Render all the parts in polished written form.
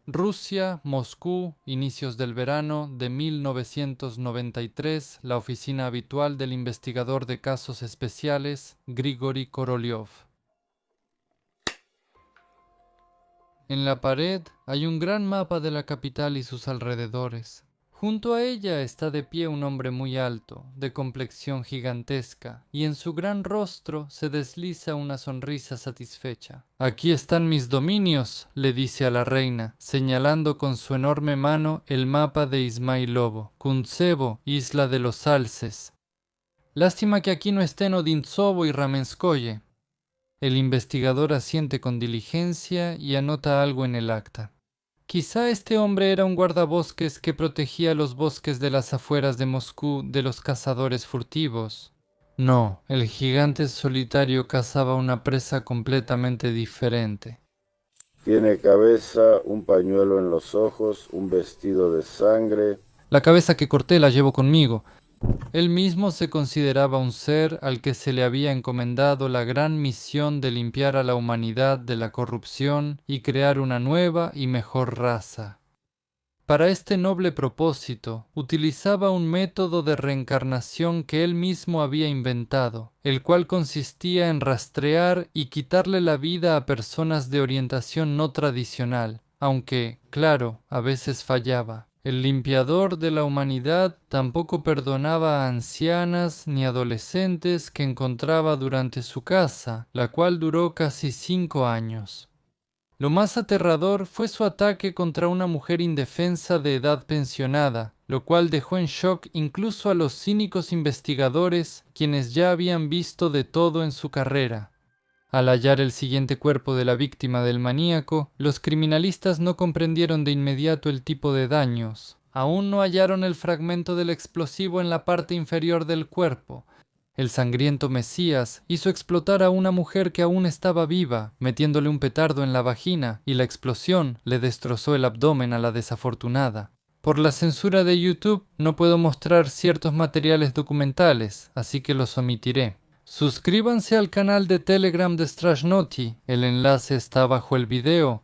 Rusia, Moscú, inicios del verano de 1993, la oficina habitual del investigador de casos especiales, Grigori Korolev. En la pared hay un gran mapa de la capital y sus alrededores. Junto a ella está de pie un hombre muy alto, de complexión gigantesca, y en su gran rostro se desliza una sonrisa satisfecha. «Aquí están mis dominios», le dice a la reina, señalando con su enorme mano el mapa de Ismailovo, Kuntsevo, isla de los Alces. «Lástima que aquí no estén Odintsovo y Ramenskoye». El investigador asiente con diligencia y anota algo en el acta. Quizá este hombre era un guardabosques que protegía los bosques de las afueras de Moscú de los cazadores furtivos. No, el gigante solitario cazaba una presa completamente diferente. Tiene cabeza, un pañuelo en los ojos, un vestido de sangre. La cabeza que corté la llevo conmigo. Él mismo se consideraba un ser al que se le había encomendado la gran misión de limpiar a la humanidad de la corrupción y crear una nueva y mejor raza. Para este noble propósito, utilizaba un método de reencarnación que él mismo había inventado, el cual consistía en rastrear y quitarle la vida a personas de orientación no tradicional, aunque, claro, a veces fallaba. El limpiador de la humanidad tampoco perdonaba a ancianas ni adolescentes que encontraba durante su caza, la cual duró casi 5 años. Lo más aterrador fue su ataque contra una mujer indefensa de edad pensionada, lo cual dejó en shock incluso a los cínicos investigadores, quienes ya habían visto de todo en su carrera. Al hallar el siguiente cuerpo de la víctima del maníaco, los criminalistas no comprendieron de inmediato el tipo de daños. Aún no hallaron el fragmento del explosivo en la parte inferior del cuerpo. El sangriento Mesías hizo explotar a una mujer que aún estaba viva, metiéndole un petardo en la vagina, y la explosión le destrozó el abdomen a la desafortunada. Por la censura de YouTube no puedo mostrar ciertos materiales documentales, así que los omitiré. Suscríbanse al canal de Telegram de Strashnoti, el enlace está bajo el video.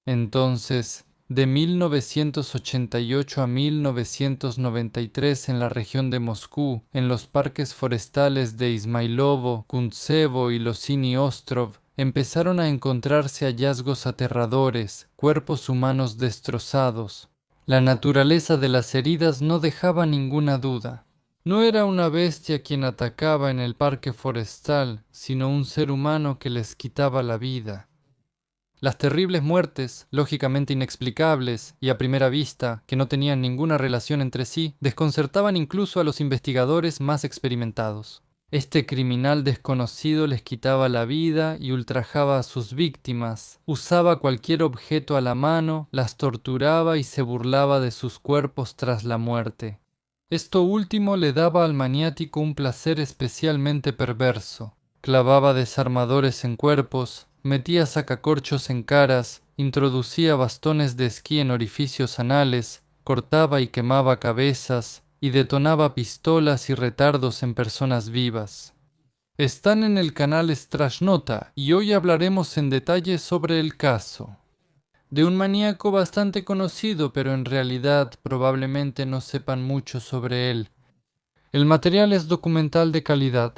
Entonces, de 1988 a 1993 en la región de Moscú, en los parques forestales de Ismailovo, Kuntsevo y Losiny Ostrov, empezaron a encontrarse hallazgos aterradores, cuerpos humanos destrozados. La naturaleza de las heridas no dejaba ninguna duda. No era una bestia quien atacaba en el parque forestal, sino un ser humano que les quitaba la vida. Las terribles muertes, lógicamente inexplicables y a primera vista que no tenían ninguna relación entre sí, desconcertaban incluso a los investigadores más experimentados. Este criminal desconocido les quitaba la vida y ultrajaba a sus víctimas, usaba cualquier objeto a la mano, las torturaba y se burlaba de sus cuerpos tras la muerte. Esto último le daba al maniático un placer especialmente perverso. Clavaba desarmadores en cuerpos, metía sacacorchos en caras, introducía bastones de esquí en orificios anales, cortaba y quemaba cabezas, y detonaba pistolas y retardos en personas vivas. Están en el canal Strashnota y hoy hablaremos en detalle sobre el caso de un maníaco bastante conocido, pero en realidad probablemente no sepan mucho sobre él. El material es documental de calidad.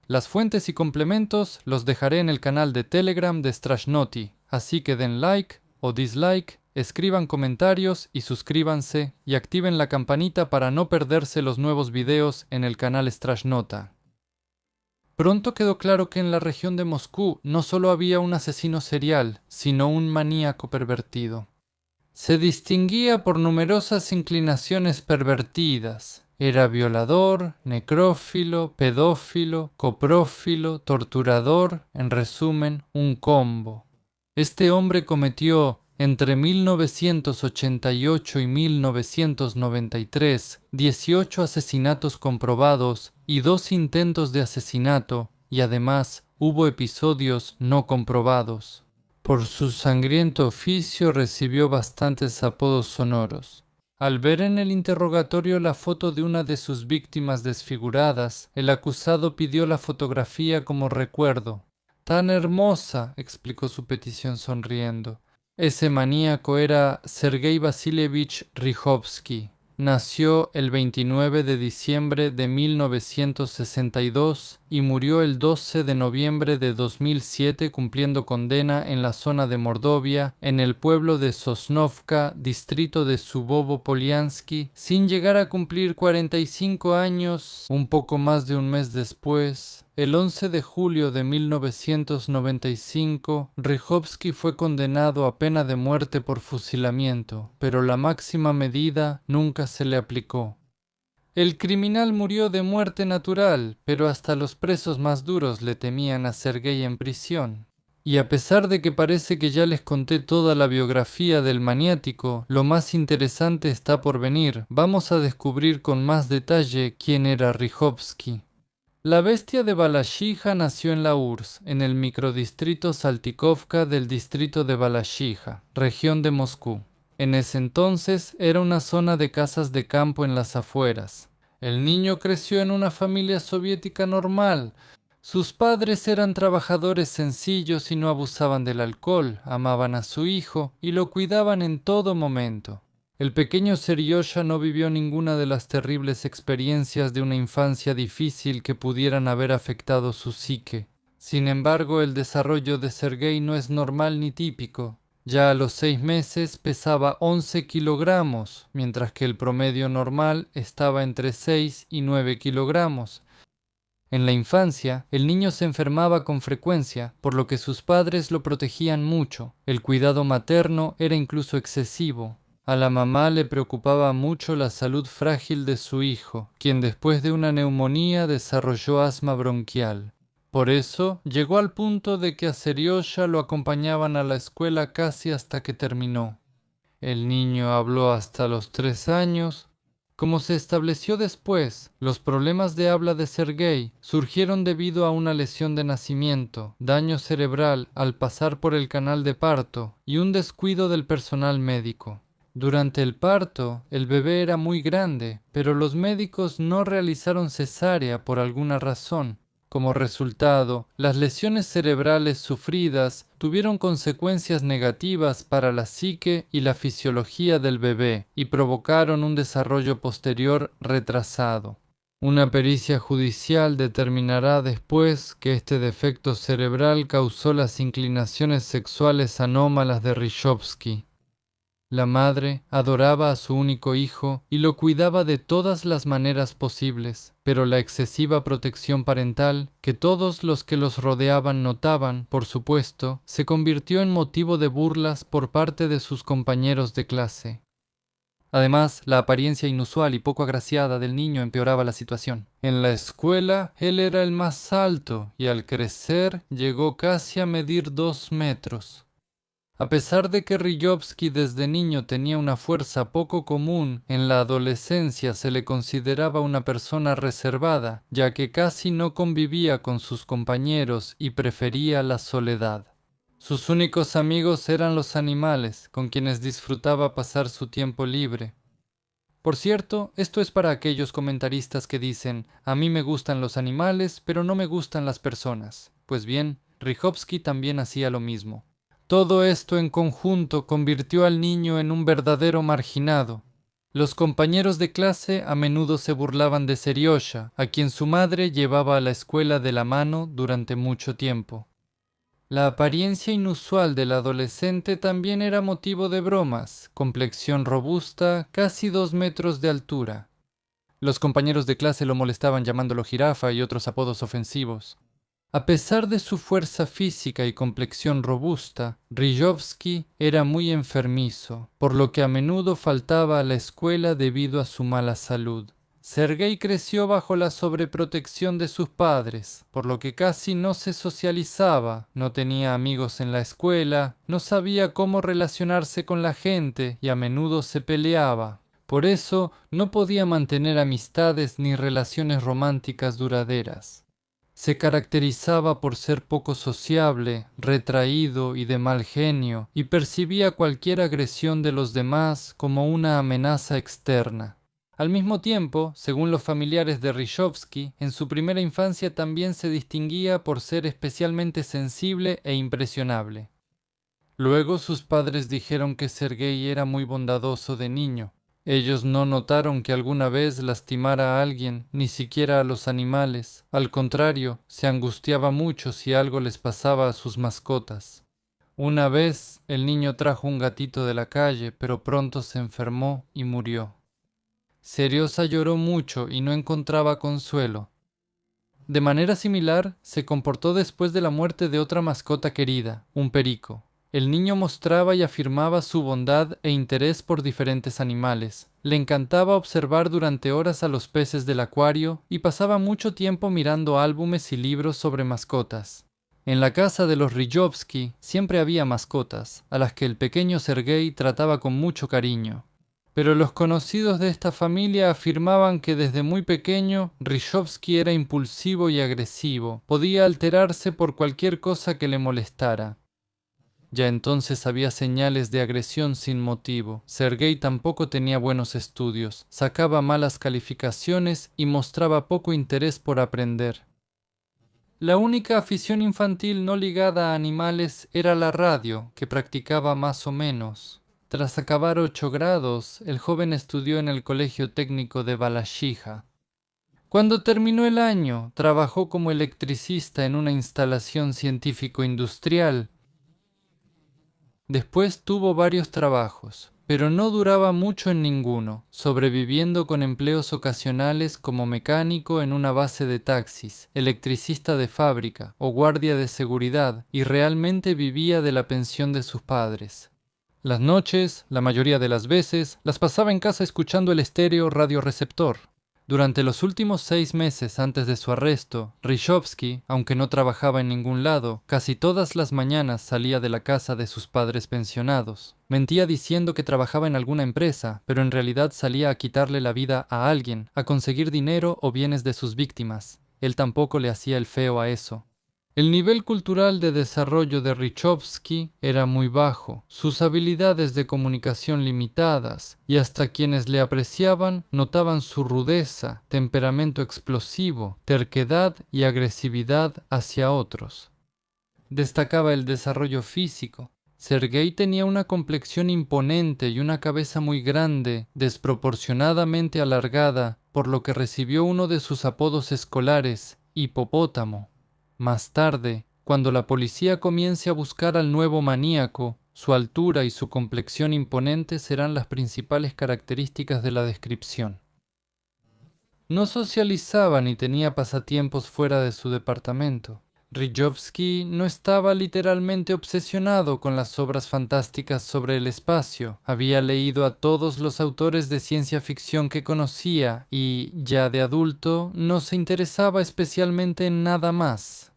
Las fuentes y complementos los dejaré en el canal de Telegram de Strashnoti, así que den like o dislike, escriban comentarios y suscríbanse y activen la campanita para no perderse los nuevos videos en el canal Strashnota. Pronto quedó claro que en la región de Moscú no solo había un asesino serial, sino un maníaco pervertido. Se distinguía por numerosas inclinaciones pervertidas. Era violador, necrófilo, pedófilo, coprófilo, torturador, en resumen, un combo. Este hombre cometió, entre 1988 y 1993, 18 asesinatos comprobados y 2 intentos de asesinato, y además hubo episodios no comprobados. Por su sangriento oficio recibió bastantes apodos sonoros. Al ver en el interrogatorio la foto de una de sus víctimas desfiguradas, el acusado pidió la fotografía como recuerdo. «Tan hermosa», explicó su petición sonriendo. Ese maníaco era Sergei Vasilievich Rijovsky. Nació el 29 de diciembre de 1962 y murió el 12 de noviembre de 2007 cumpliendo condena en la zona de Mordovia, en el pueblo de Sosnovka, distrito de Subovo-Poliansky, sin llegar a cumplir 45 años, un poco más de un mes después. El 11 de julio de 1995, Rijovsky fue condenado a pena de muerte por fusilamiento, pero la máxima medida nunca se le aplicó. El criminal murió de muerte natural, pero hasta los presos más duros le temían a Sergei en prisión. Y a pesar de que parece que ya les conté toda la biografía del maniático, lo más interesante está por venir. Vamos a descubrir con más detalle quién era Rijovsky. La bestia de Balashija nació en la URSS, en el microdistrito Saltikovka del distrito de Balashija, región de Moscú. En ese entonces era una zona de casas de campo en las afueras. El niño creció en una familia soviética normal. Sus padres eran trabajadores sencillos y no abusaban del alcohol, amaban a su hijo y lo cuidaban en todo momento. El pequeño Seriosha no vivió ninguna de las terribles experiencias de una infancia difícil que pudieran haber afectado su psique. Sin embargo, el desarrollo de Sergei no es normal ni típico. Ya a los 6 meses pesaba 11 kilogramos, mientras que el promedio normal estaba entre 6 y 9 kilogramos. En la infancia, el niño se enfermaba con frecuencia, por lo que sus padres lo protegían mucho. El cuidado materno era incluso excesivo. A la mamá le preocupaba mucho la salud frágil de su hijo, quien después de una neumonía desarrolló asma bronquial. Por eso, llegó al punto de que a Seriosha lo acompañaban a la escuela casi hasta que terminó. El niño habló hasta los 3 años. Como se estableció después, los problemas de habla de Sergei surgieron debido a una lesión de nacimiento, daño cerebral al pasar por el canal de parto y un descuido del personal médico. Durante el parto, el bebé era muy grande, pero los médicos no realizaron cesárea por alguna razón. Como resultado, las lesiones cerebrales sufridas tuvieron consecuencias negativas para la psique y la fisiología del bebé y provocaron un desarrollo posterior retrasado. Una pericia judicial determinará después que este defecto cerebral causó las inclinaciones sexuales anómalas de Rijovsky. La madre adoraba a su único hijo y lo cuidaba de todas las maneras posibles, pero la excesiva protección parental, que todos los que los rodeaban notaban, por supuesto, se convirtió en motivo de burlas por parte de sus compañeros de clase. Además, la apariencia inusual y poco agraciada del niño empeoraba la situación. En la escuela, él era el más alto y al crecer llegó casi a medir 2 metros. A pesar de que Rijovsky desde niño tenía una fuerza poco común, en la adolescencia se le consideraba una persona reservada, ya que casi no convivía con sus compañeros y prefería la soledad. Sus únicos amigos eran los animales, con quienes disfrutaba pasar su tiempo libre. Por cierto, esto es para aquellos comentaristas que dicen: a mí me gustan los animales, pero no me gustan las personas. Pues bien, Rijovsky también hacía lo mismo. Todo esto en conjunto convirtió al niño en un verdadero marginado. Los compañeros de clase a menudo se burlaban de Seriosha, a quien su madre llevaba a la escuela de la mano durante mucho tiempo. La apariencia inusual del adolescente también era motivo de bromas: complexión robusta, casi 2 metros de altura. Los compañeros de clase lo molestaban llamándolo jirafa y otros apodos ofensivos. A pesar de su fuerza física y complexión robusta, Rijovsky era muy enfermizo, por lo que a menudo faltaba a la escuela debido a su mala salud. Sergei creció bajo la sobreprotección de sus padres, por lo que casi no se socializaba, no tenía amigos en la escuela, no sabía cómo relacionarse con la gente y a menudo se peleaba. Por eso no podía mantener amistades ni relaciones románticas duraderas. Se caracterizaba por ser poco sociable, retraído y de mal genio, y percibía cualquier agresión de los demás como una amenaza externa. Al mismo tiempo, según los familiares de Rijovsky, en su primera infancia también se distinguía por ser especialmente sensible e impresionable. Luego sus padres dijeron que Sergei era muy bondadoso de niño. Ellos no notaron que alguna vez lastimara a alguien, ni siquiera a los animales. Al contrario, se angustiaba mucho si algo les pasaba a sus mascotas. Una vez, el niño trajo un gatito de la calle, pero pronto se enfermó y murió. Seriosa lloró mucho y no encontraba consuelo. De manera similar, se comportó después de la muerte de otra mascota querida, un perico. El niño mostraba y afirmaba su bondad e interés por diferentes animales. Le encantaba observar durante horas a los peces del acuario y pasaba mucho tiempo mirando álbumes y libros sobre mascotas. En la casa de los Rijovsky siempre había mascotas, a las que el pequeño Sergei trataba con mucho cariño. Pero los conocidos de esta familia afirmaban que desde muy pequeño Rijovsky era impulsivo y agresivo, podía alterarse por cualquier cosa que le molestara. Ya entonces había señales de agresión sin motivo. Sergei tampoco tenía buenos estudios, sacaba malas calificaciones y mostraba poco interés por aprender. La única afición infantil no ligada a animales era la radio, que practicaba más o menos. Tras acabar 8 grados, el joven estudió en el Colegio Técnico de Balashija. Cuando terminó el año, trabajó como electricista en una instalación científico-industrial. Después tuvo varios trabajos, pero no duraba mucho en ninguno, sobreviviendo con empleos ocasionales como mecánico en una base de taxis, electricista de fábrica o guardia de seguridad, y realmente vivía de la pensión de sus padres. Las noches, la mayoría de las veces, las pasaba en casa escuchando el estéreo radioreceptor. Durante los últimos 6 meses antes de su arresto, Rijovsky, aunque no trabajaba en ningún lado, casi todas las mañanas salía de la casa de sus padres pensionados. Mentía diciendo que trabajaba en alguna empresa, pero en realidad salía a quitarle la vida a alguien, a conseguir dinero o bienes de sus víctimas. Él tampoco le hacía el feo a eso. El nivel cultural de desarrollo de Rijovsky era muy bajo, sus habilidades de comunicación limitadas, y hasta quienes le apreciaban notaban su rudeza, temperamento explosivo, terquedad y agresividad hacia otros. Destacaba el desarrollo físico. Sergei tenía una complexión imponente y una cabeza muy grande, desproporcionadamente alargada, por lo que recibió uno de sus apodos escolares, hipopótamo. Más tarde, cuando la policía comience a buscar al nuevo maníaco, su altura y su complexión imponente serán las principales características de la descripción. No socializaba ni tenía pasatiempos fuera de su departamento. Rijovsky no estaba literalmente obsesionado con las obras fantásticas sobre el espacio. Había leído a todos los autores de ciencia ficción que conocía y, ya de adulto, no se interesaba especialmente en nada más.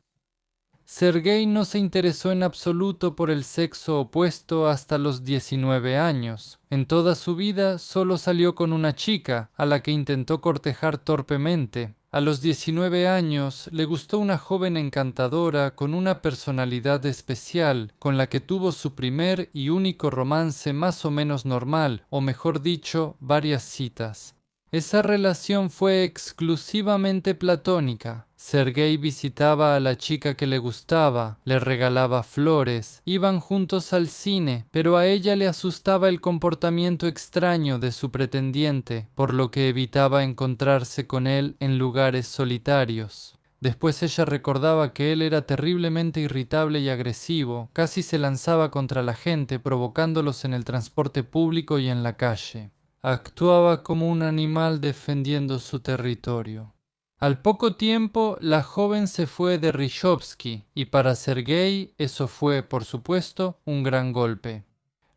Sergei no se interesó en absoluto por el sexo opuesto hasta los 19 años. En toda su vida solo salió con una chica, a la que intentó cortejar torpemente. A los 19 años le gustó una joven encantadora con una personalidad especial, con la que tuvo su primer y único romance más o menos normal, o mejor dicho, varias citas. Esa relación fue exclusivamente platónica. Sergei visitaba a la chica que le gustaba, le regalaba flores, iban juntos al cine, pero a ella le asustaba el comportamiento extraño de su pretendiente, por lo que evitaba encontrarse con él en lugares solitarios. Después ella recordaba que él era terriblemente irritable y agresivo, casi se lanzaba contra la gente, provocándolos en el transporte público y en la calle. Actuaba como un animal defendiendo su territorio. Al poco tiempo, la joven se fue de Rijovsky, y para Sergei eso fue, por supuesto, un gran golpe.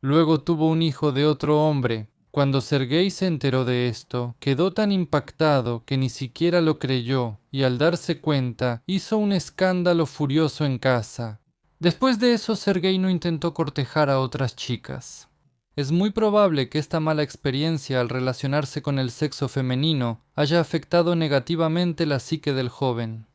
Luego tuvo un hijo de otro hombre. Cuando Sergei se enteró de esto, quedó tan impactado que ni siquiera lo creyó, y al darse cuenta, hizo un escándalo furioso en casa. Después de eso, Sergei no intentó cortejar a otras chicas. Es muy probable que esta mala experiencia al relacionarse con el sexo femenino haya afectado negativamente la psique del joven.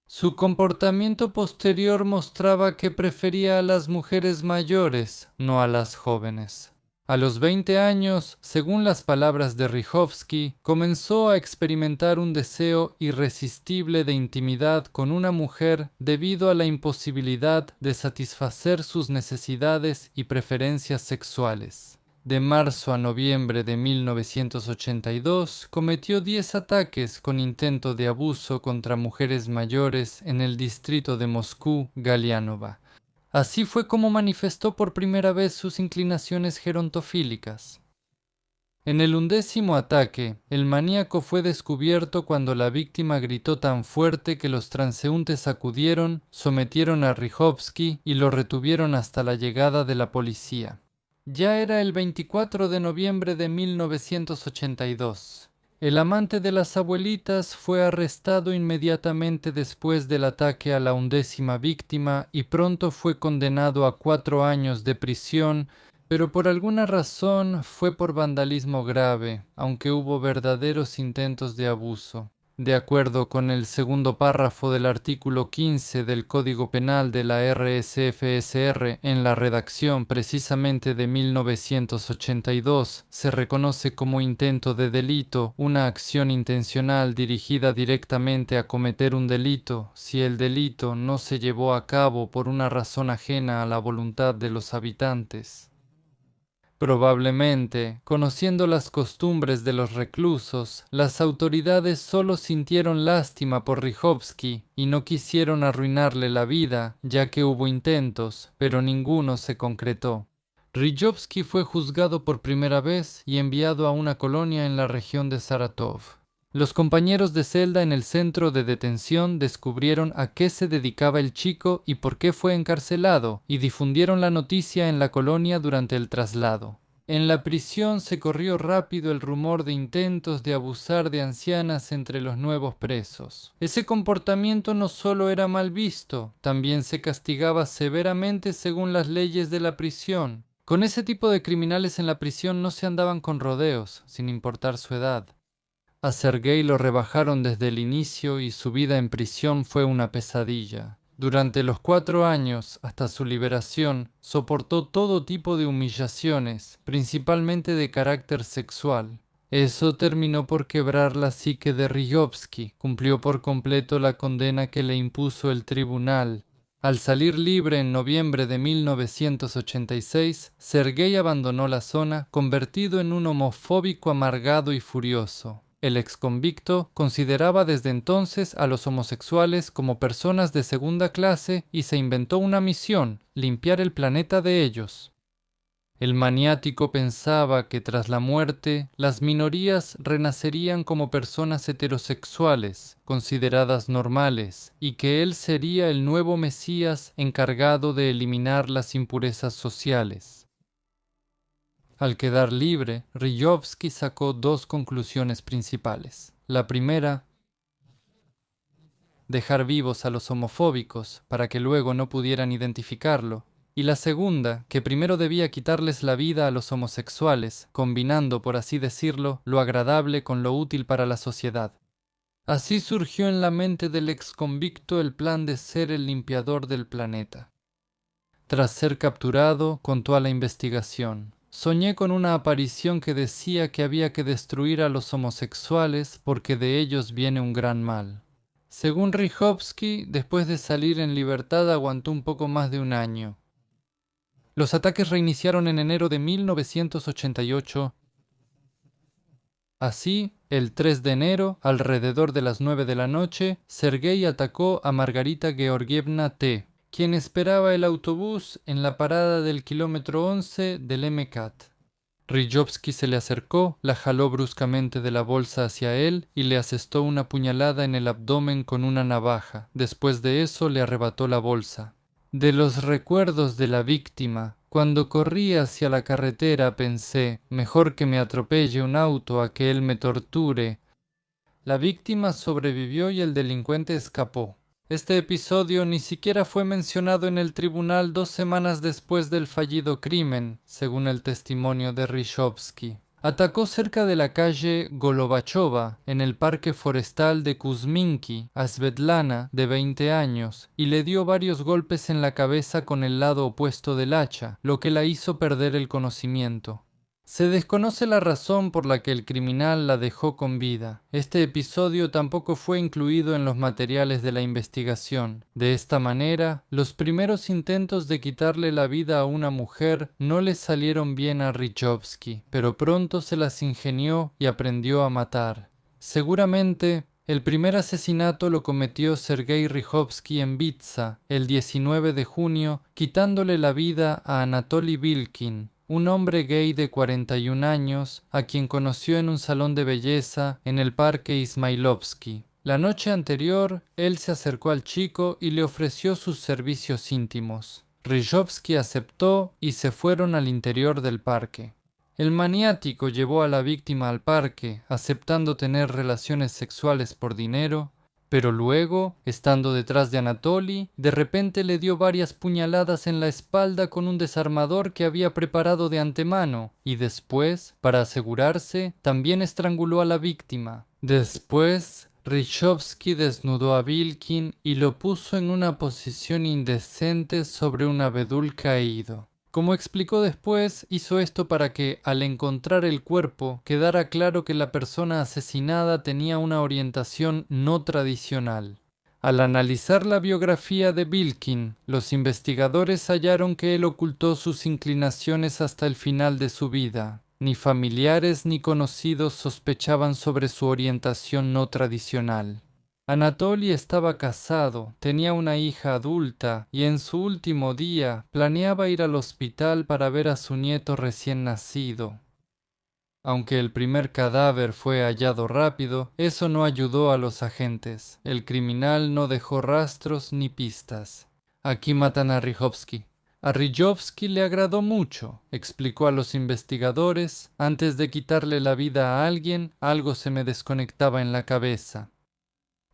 Su comportamiento posterior mostraba que prefería a las mujeres mayores, no a las jóvenes. A los 20 años, según las palabras de Rychowski, comenzó a experimentar un deseo irresistible de intimidad con una mujer debido a la imposibilidad de satisfacer sus necesidades y preferencias sexuales. De marzo a noviembre de 1982, cometió 10 ataques con intento de abuso contra mujeres mayores en el distrito de Moscú, Galianova. Así fue como manifestó por primera vez sus inclinaciones gerontofílicas. En el 11º ataque, el maníaco fue descubierto cuando la víctima gritó tan fuerte que los transeúntes acudieron, sometieron a Rychowski y lo retuvieron hasta la llegada de la policía. Ya era el 24 de noviembre de 1982. El amante de las abuelitas fue arrestado inmediatamente después del ataque a la 11ª víctima y pronto fue condenado a 4 años de prisión, pero por alguna razón fue por vandalismo grave, aunque hubo verdaderos intentos de abuso. De acuerdo con el segundo párrafo del artículo 15 del Código Penal de la RSFSR, en la redacción precisamente de 1982, se reconoce como intento de delito una acción intencional dirigida directamente a cometer un delito, si el delito no se llevó a cabo por una razón ajena a la voluntad de los habitantes. Probablemente, conociendo las costumbres de los reclusos, las autoridades solo sintieron lástima por Rychowski y no quisieron arruinarle la vida, ya que hubo intentos, pero ninguno se concretó. Rychowski fue juzgado por primera vez y enviado a una colonia en la región de Saratov. Los compañeros de celda en el centro de detención descubrieron a qué se dedicaba el chico y por qué fue encarcelado, y difundieron la noticia en la colonia durante el traslado. En la prisión se corrió rápido el rumor de intentos de abusar de ancianas entre los nuevos presos. Ese comportamiento no solo era mal visto, también se castigaba severamente según las leyes de la prisión. Con ese tipo de criminales en la prisión no se andaban con rodeos, sin importar su edad. A Sergei lo rebajaron desde el inicio y su vida en prisión fue una pesadilla. Durante los 4 años, hasta su liberación, soportó todo tipo de humillaciones, principalmente de carácter sexual. Eso terminó por quebrar la psique de Rychowski. Cumplió por completo la condena que le impuso el tribunal. Al salir libre en noviembre de 1986, Sergei abandonó la zona, convertido en un homofóbico amargado y furioso. El exconvicto consideraba desde entonces a los homosexuales como personas de segunda clase y se inventó una misión: limpiar el planeta de ellos. El maniático pensaba que tras la muerte, las minorías renacerían como personas heterosexuales, consideradas normales, y que él sería el nuevo Mesías encargado de eliminar las impurezas sociales. Al quedar libre, Rychowski sacó 2 conclusiones principales. La primera, dejar vivos a los homofóbicos para que luego no pudieran identificarlo. Y la segunda, que primero debía quitarles la vida a los homosexuales, combinando, por así decirlo, lo agradable con lo útil para la sociedad. Así surgió en la mente del exconvicto el plan de ser el limpiador del planeta. Tras ser capturado, contó a la investigación: soñé con una aparición que decía que había que destruir a los homosexuales porque de ellos viene un gran mal. Según Rychowski, después de salir en libertad aguantó un poco más de un año. Los ataques reiniciaron en enero de 1988. Así, el 3 de enero, alrededor de las 9 de la noche, Sergei atacó a Margarita Georgievna T., quien esperaba el autobús en la parada del kilómetro 11 del MCAT. Rychowski se le acercó, la jaló bruscamente de la bolsa hacia él y le asestó una puñalada en el abdomen con una navaja. Después de eso le arrebató la bolsa. De los recuerdos de la víctima, cuando corrí hacia la carretera pensé: mejor que me atropelle un auto a que él me torture. La víctima sobrevivió y el delincuente escapó. Este episodio ni siquiera fue mencionado en el tribunal 2 semanas después del fallido crimen, según el testimonio de Rychowski. Atacó cerca de la calle Golovachova, en el parque forestal de Kuzminki, a Svetlana, de 20 años, y le dio varios golpes en la cabeza con el lado opuesto del hacha, lo que la hizo perder el conocimiento. Se desconoce la razón por la que el criminal la dejó con vida. Este episodio tampoco fue incluido en los materiales de la investigación. De esta manera, los primeros intentos de quitarle la vida a una mujer no le salieron bien a Rejovsky, pero pronto se las ingenió y aprendió a matar. Seguramente, el primer asesinato lo cometió Sergei Rejovsky en Vitsa, el 19 de junio, quitándole la vida a Anatoly Vilkin, un hombre gay de 41 años, a quien conoció en un salón de belleza en el parque Ismailovsky. La noche anterior, él se acercó al chico y le ofreció sus servicios íntimos. Rejovsky aceptó y se fueron al interior del parque. El maniático llevó a la víctima al parque, aceptando tener relaciones sexuales por dinero, pero luego, estando detrás de Anatoly, de repente le dio varias puñaladas en la espalda con un desarmador que había preparado de antemano, y después, para asegurarse, también estranguló a la víctima. Después, Rejovsky desnudó a Vilkin y lo puso en una posición indecente sobre un abedul caído. Como explicó después, hizo esto para que, al encontrar el cuerpo, quedara claro que la persona asesinada tenía una orientación no tradicional. Al analizar la biografía de Vilkin, los investigadores hallaron que él ocultó sus inclinaciones hasta el final de su vida. Ni familiares ni conocidos sospechaban sobre su orientación no tradicional. Anatoly estaba casado, tenía una hija adulta y en su último día planeaba ir al hospital para ver a su nieto recién nacido. Aunque el primer cadáver fue hallado rápido, eso no ayudó a los agentes. El criminal no dejó rastros ni pistas. Aquí matan a Rejovsky. A Rejovsky le agradó mucho, explicó a los investigadores. Antes de quitarle la vida a alguien, algo se me desconectaba en la cabeza.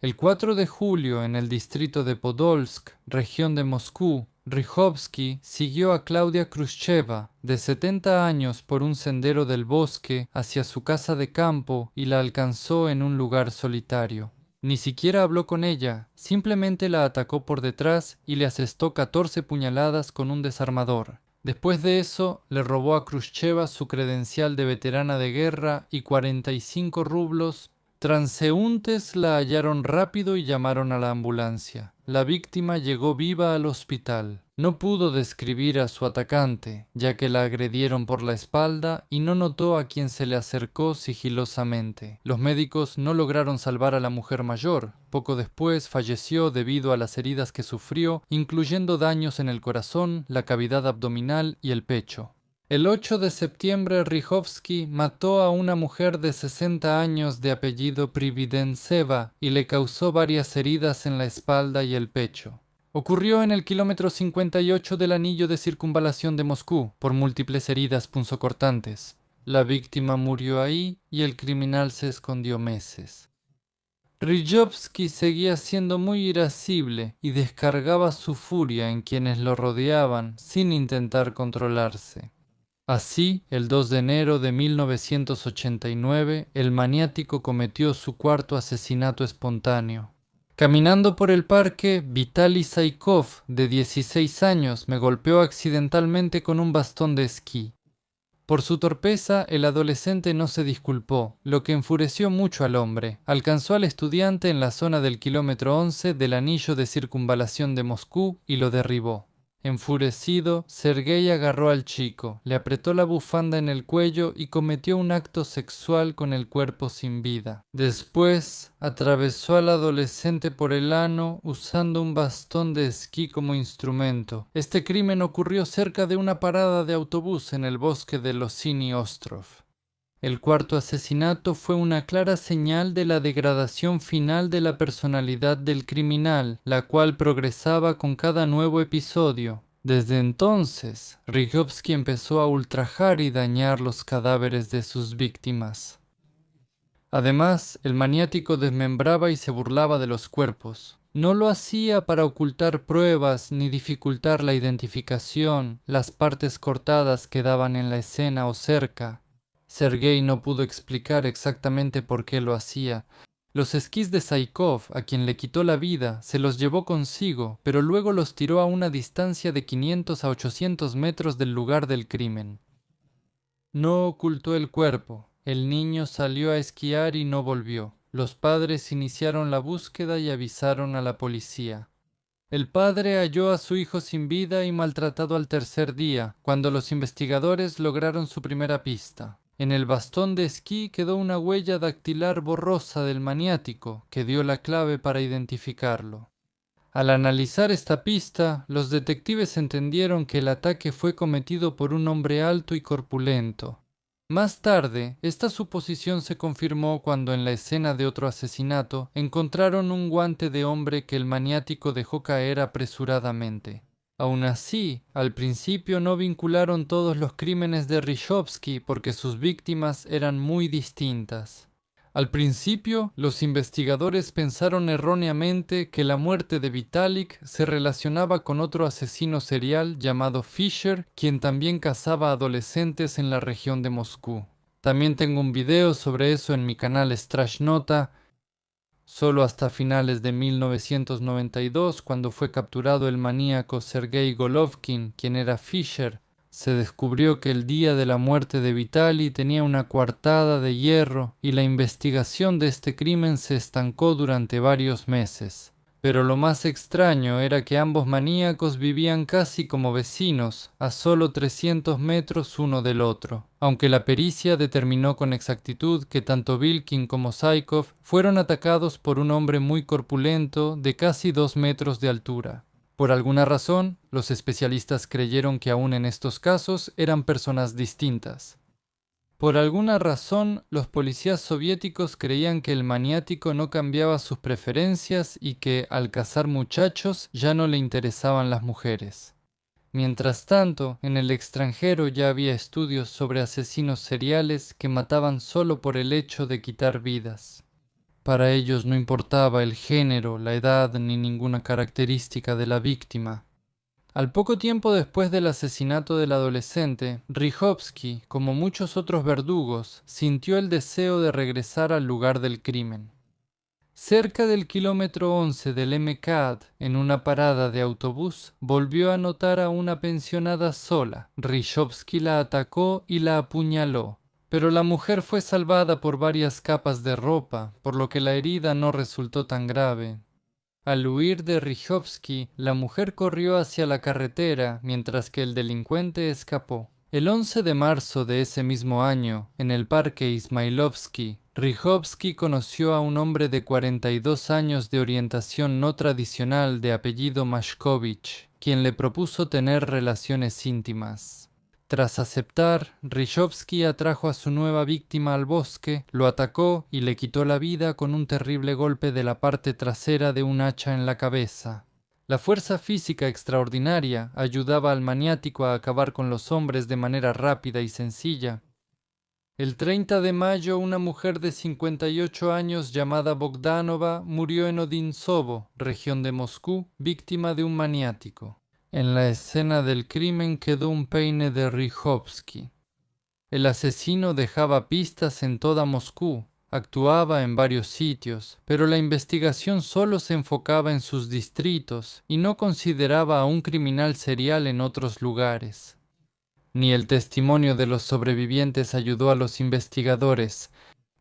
El 4 de julio, en el distrito de Podolsk, región de Moscú, Rejovsky siguió a Claudia Khrushcheva, de 70 años, por un sendero del bosque hacia su casa de campo y la alcanzó en un lugar solitario. Ni siquiera habló con ella, simplemente la atacó por detrás y le asestó 14 puñaladas con un desarmador. Después de eso, le robó a Khrushcheva su credencial de veterana de guerra y 45 rublos. Transeúntes la hallaron rápido y llamaron a la ambulancia. La víctima llegó viva al hospital. No pudo describir a su atacante, ya que la agredieron por la espalda y no notó a quien se le acercó sigilosamente. Los médicos no lograron salvar a la mujer mayor. Poco después falleció debido a las heridas que sufrió, incluyendo daños en el corazón, la cavidad abdominal y el pecho. El 8 de septiembre, Rejovsky mató a una mujer de 60 años de apellido Prividentseva y le causó varias heridas en la espalda y el pecho. Ocurrió en el kilómetro 58 del anillo de circunvalación de Moscú, por múltiples heridas punzocortantes. La víctima murió ahí y el criminal se escondió meses. Rejovsky seguía siendo muy irascible y descargaba su furia en quienes lo rodeaban sin intentar controlarse. Así, el 2 de enero de 1989, el maniático cometió su cuarto asesinato espontáneo. Caminando por el parque, Vitaly Saikov, de 16 años, me golpeó accidentalmente con un bastón de esquí. Por su torpeza, el adolescente no se disculpó, lo que enfureció mucho al hombre. Alcanzó al estudiante en la zona del kilómetro 11 del anillo de circunvalación de Moscú y lo derribó. Enfurecido, Sergei agarró al chico, le apretó la bufanda en el cuello y cometió un acto sexual con el cuerpo sin vida. Después, atravesó al adolescente por el ano usando un bastón de esquí como instrumento. Este crimen ocurrió cerca de una parada de autobús en el bosque de Losiny Ostrov. El cuarto asesinato fue una clara señal de la degradación final de la personalidad del criminal, la cual progresaba con cada nuevo episodio. Desde entonces, Rejovsky empezó a ultrajar y dañar los cadáveres de sus víctimas. Además, el maniático desmembraba y se burlaba de los cuerpos. No lo hacía para ocultar pruebas ni dificultar la identificación. Las partes cortadas quedaban en la escena o cerca. Sergei no pudo explicar exactamente por qué lo hacía. Los esquís de Saikov, a quien le quitó la vida, se los llevó consigo, pero luego los tiró a una distancia de 500 a 800 metros del lugar del crimen. No ocultó el cuerpo. El niño salió a esquiar y no volvió. Los padres iniciaron la búsqueda y avisaron a la policía. El padre halló a su hijo sin vida y maltratado al tercer día, cuando los investigadores lograron su primera pista. En el bastón de esquí quedó una huella dactilar borrosa del maniático, que dio la clave para identificarlo. Al analizar esta pista, los detectives entendieron que el ataque fue cometido por un hombre alto y corpulento. Más tarde, esta suposición se confirmó cuando en la escena de otro asesinato encontraron un guante de hombre que el maniático dejó caer apresuradamente. Aun así, al principio no vincularon todos los crímenes de Ryshovsky porque sus víctimas eran muy distintas. Al principio, los investigadores pensaron erróneamente que la muerte de Vitalik se relacionaba con otro asesino serial llamado Fisher, quien también cazaba adolescentes en la región de Moscú. También tengo un video sobre eso en mi canal Strash Nota. Solo hasta finales de 1992, cuando fue capturado el maníaco Sergei Golovkin, quien era Fisher, se descubrió que el día de la muerte de Vitali tenía una coartada de hierro y la investigación de este crimen se estancó durante varios meses. Pero lo más extraño era que ambos maníacos vivían casi como vecinos, a solo 300 metros uno del otro, aunque la pericia determinó con exactitud que tanto Vilkin como Saikov fueron atacados por un hombre muy corpulento de casi 2 metros de altura. Por alguna razón, los especialistas creyeron que aún en estos casos eran personas distintas. Por alguna razón, los policías soviéticos creían que el maniático no cambiaba sus preferencias y que, al cazar muchachos, ya no le interesaban las mujeres. Mientras tanto, en el extranjero ya había estudios sobre asesinos seriales que mataban solo por el hecho de quitar vidas. Para ellos no importaba el género, la edad ni ninguna característica de la víctima. Al poco tiempo después del asesinato del adolescente, Ryshovsky, como muchos otros verdugos, sintió el deseo de regresar al lugar del crimen. Cerca del kilómetro 11 del MKAD, en una parada de autobús, volvió a notar a una pensionada sola. Ryshovsky la atacó y la apuñaló, pero la mujer fue salvada por varias capas de ropa, por lo que la herida no resultó tan grave. Al huir de Ryshovsky, la mujer corrió hacia la carretera mientras que el delincuente escapó. El 11 de marzo de ese mismo año, en el parque Ismailovsky, Ryshovsky conoció a un hombre de 42 años de orientación no tradicional de apellido Mashkovich, quien le propuso tener relaciones íntimas. Tras aceptar, Ryshovsky atrajo a su nueva víctima al bosque, lo atacó y le quitó la vida con un terrible golpe de la parte trasera de un hacha en la cabeza. La fuerza física extraordinaria ayudaba al maniático a acabar con los hombres de manera rápida y sencilla. El 30 de mayo, una mujer de 58 años llamada Bogdanova murió en Odinsovo, región de Moscú, víctima de un maniático. En la escena del crimen quedó un peine de Ryshovsky. El asesino dejaba pistas en toda Moscú, actuaba en varios sitios, pero la investigación solo se enfocaba en sus distritos y no consideraba a un criminal serial en otros lugares. Ni el testimonio de los sobrevivientes ayudó a los investigadores.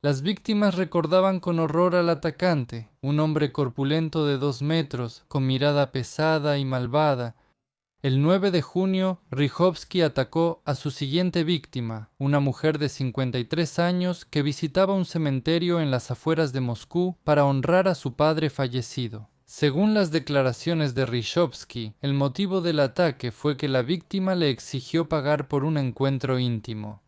Las víctimas recordaban con horror al atacante, un hombre corpulento de 2 metros, con mirada pesada y malvada. El 9 de junio, Ryshovsky atacó a su siguiente víctima, una mujer de 53 años que visitaba un cementerio en las afueras de Moscú para honrar a su padre fallecido. Según las declaraciones de Ryshovsky, el motivo del ataque fue que la víctima le exigió pagar por un encuentro íntimo.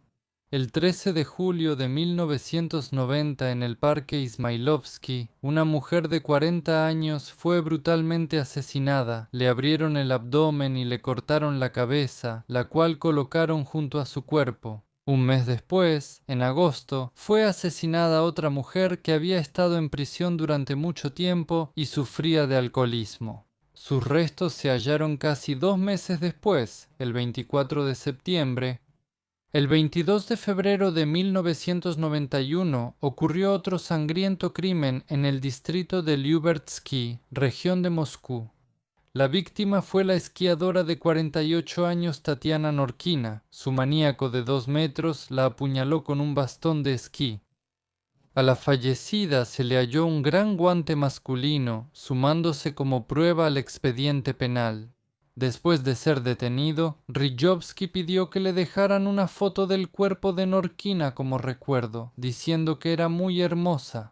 El 13 de julio de 1990, en el parque Ismailovsky, una mujer de 40 años fue brutalmente asesinada. Le abrieron el abdomen y le cortaron la cabeza, la cual colocaron junto a su cuerpo. Un mes después, en agosto, fue asesinada otra mujer que había estado en prisión durante mucho tiempo y sufría de alcoholismo. Sus restos se hallaron casi 2 meses después, el 24 de septiembre. El 22 de febrero de 1991 ocurrió otro sangriento crimen en el distrito de Lyubertsky, región de Moscú. La víctima fue la esquiadora de 48 años Tatiana Norquina. Su maníaco de 2 metros la apuñaló con un bastón de esquí. A la fallecida se le halló un gran guante masculino, sumándose como prueba al expediente penal. Después de ser detenido, Rillowski pidió que le dejaran una foto del cuerpo de Norquina como recuerdo, diciendo que era muy hermosa.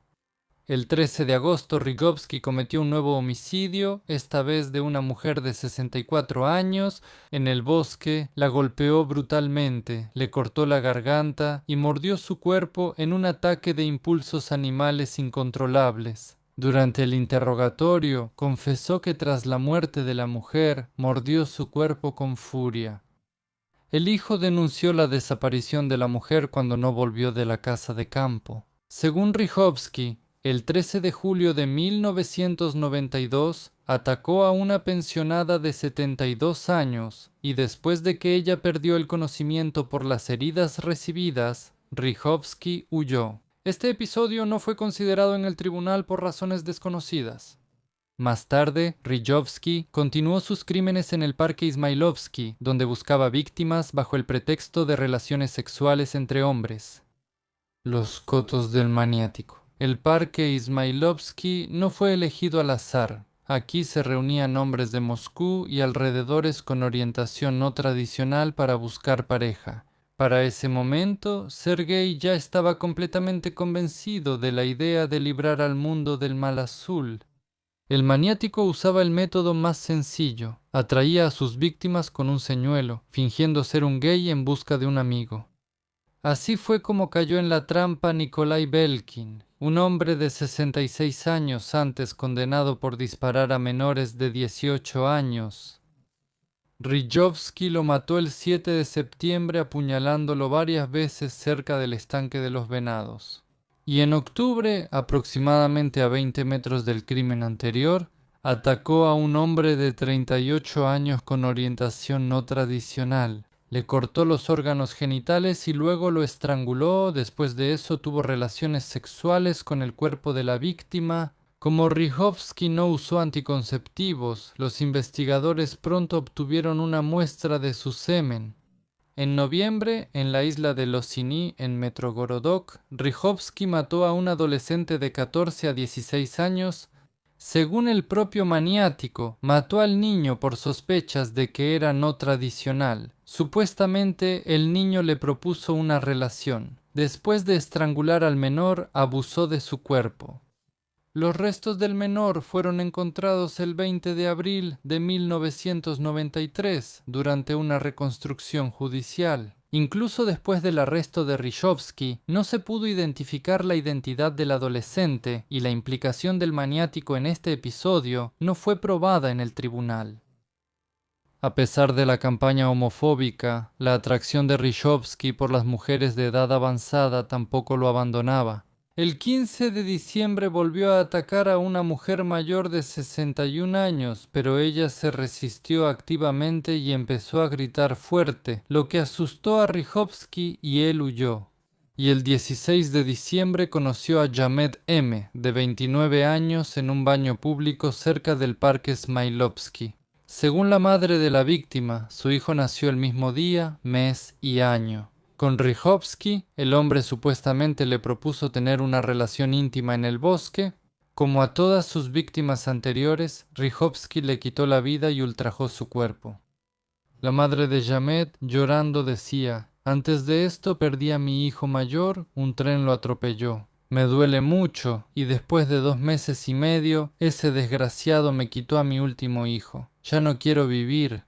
El 13 de agosto, Rillowski cometió un nuevo homicidio, esta vez de una mujer de 64 años. En el bosque la golpeó brutalmente, le cortó la garganta y mordió su cuerpo en un ataque de impulsos animales incontrolables. Durante el interrogatorio, confesó que tras la muerte de la mujer, mordió su cuerpo con furia. El hijo denunció la desaparición de la mujer cuando no volvió de la casa de campo. Según Rillowski, el 13 de julio de 1992 atacó a una pensionada de 72 años y después de que ella perdió el conocimiento por las heridas recibidas, Rillowski huyó. Este episodio no fue considerado en el tribunal por razones desconocidas. Más tarde, Rillowski continuó sus crímenes en el Parque Izmailovsky, donde buscaba víctimas bajo el pretexto de relaciones sexuales entre hombres. Los cotos del maniático. El Parque Izmailovsky no fue elegido al azar. Aquí se reunían hombres de Moscú y alrededores con orientación no tradicional para buscar pareja. Para ese momento, Sergei ya estaba completamente convencido de la idea de librar al mundo del mal azul. El maniático usaba el método más sencillo. Atraía a sus víctimas con un señuelo, fingiendo ser un gay en busca de un amigo. Así fue como cayó en la trampa Nikolai Belkin, un hombre de 66 años antes condenado por disparar a menores de 18 años. Rillowski lo mató el 7 de septiembre apuñalándolo varias veces cerca del estanque de los venados. Y en octubre, aproximadamente a 20 metros del crimen anterior, atacó a un hombre de 38 años con orientación no tradicional. Le cortó los órganos genitales y luego lo estranguló. Después de eso tuvo relaciones sexuales con el cuerpo de la víctima. Como Rillowski no usó anticonceptivos, los investigadores pronto obtuvieron una muestra de su semen. En noviembre, en la isla de Losiny, en Metrogorodok, Rillowski mató a un adolescente de 14 a 16 años. Según el propio maniático, mató al niño por sospechas de que era no tradicional. Supuestamente, el niño le propuso una relación. Después de estrangular al menor, abusó de su cuerpo. Los restos del menor fueron encontrados el 20 de abril de 1993 durante una reconstrucción judicial. Incluso después del arresto de Rillowski, no se pudo identificar la identidad del adolescente y la implicación del maniático en este episodio no fue probada en el tribunal. A pesar de la campaña homofóbica, la atracción de Rillowski por las mujeres de edad avanzada tampoco lo abandonaba. El 15 de diciembre volvió a atacar a una mujer mayor de 61 años, pero ella se resistió activamente y empezó a gritar fuerte, lo que asustó a Rillowski y él huyó. Y el 16 de diciembre conoció a Yamed M., de 29 años, en un baño público cerca del Parque Smailovsky. Según la madre de la víctima, su hijo nació el mismo día, mes y año. Con Rillowski, el hombre supuestamente le propuso tener una relación íntima en el bosque. Como a todas sus víctimas anteriores, Rillowski le quitó la vida y ultrajó su cuerpo. La madre de Yamed, llorando, decía: «Antes de esto perdí a mi hijo mayor, un tren lo atropelló. Me duele mucho, y después de 2 meses y medio, ese desgraciado me quitó a mi último hijo. Ya no quiero vivir».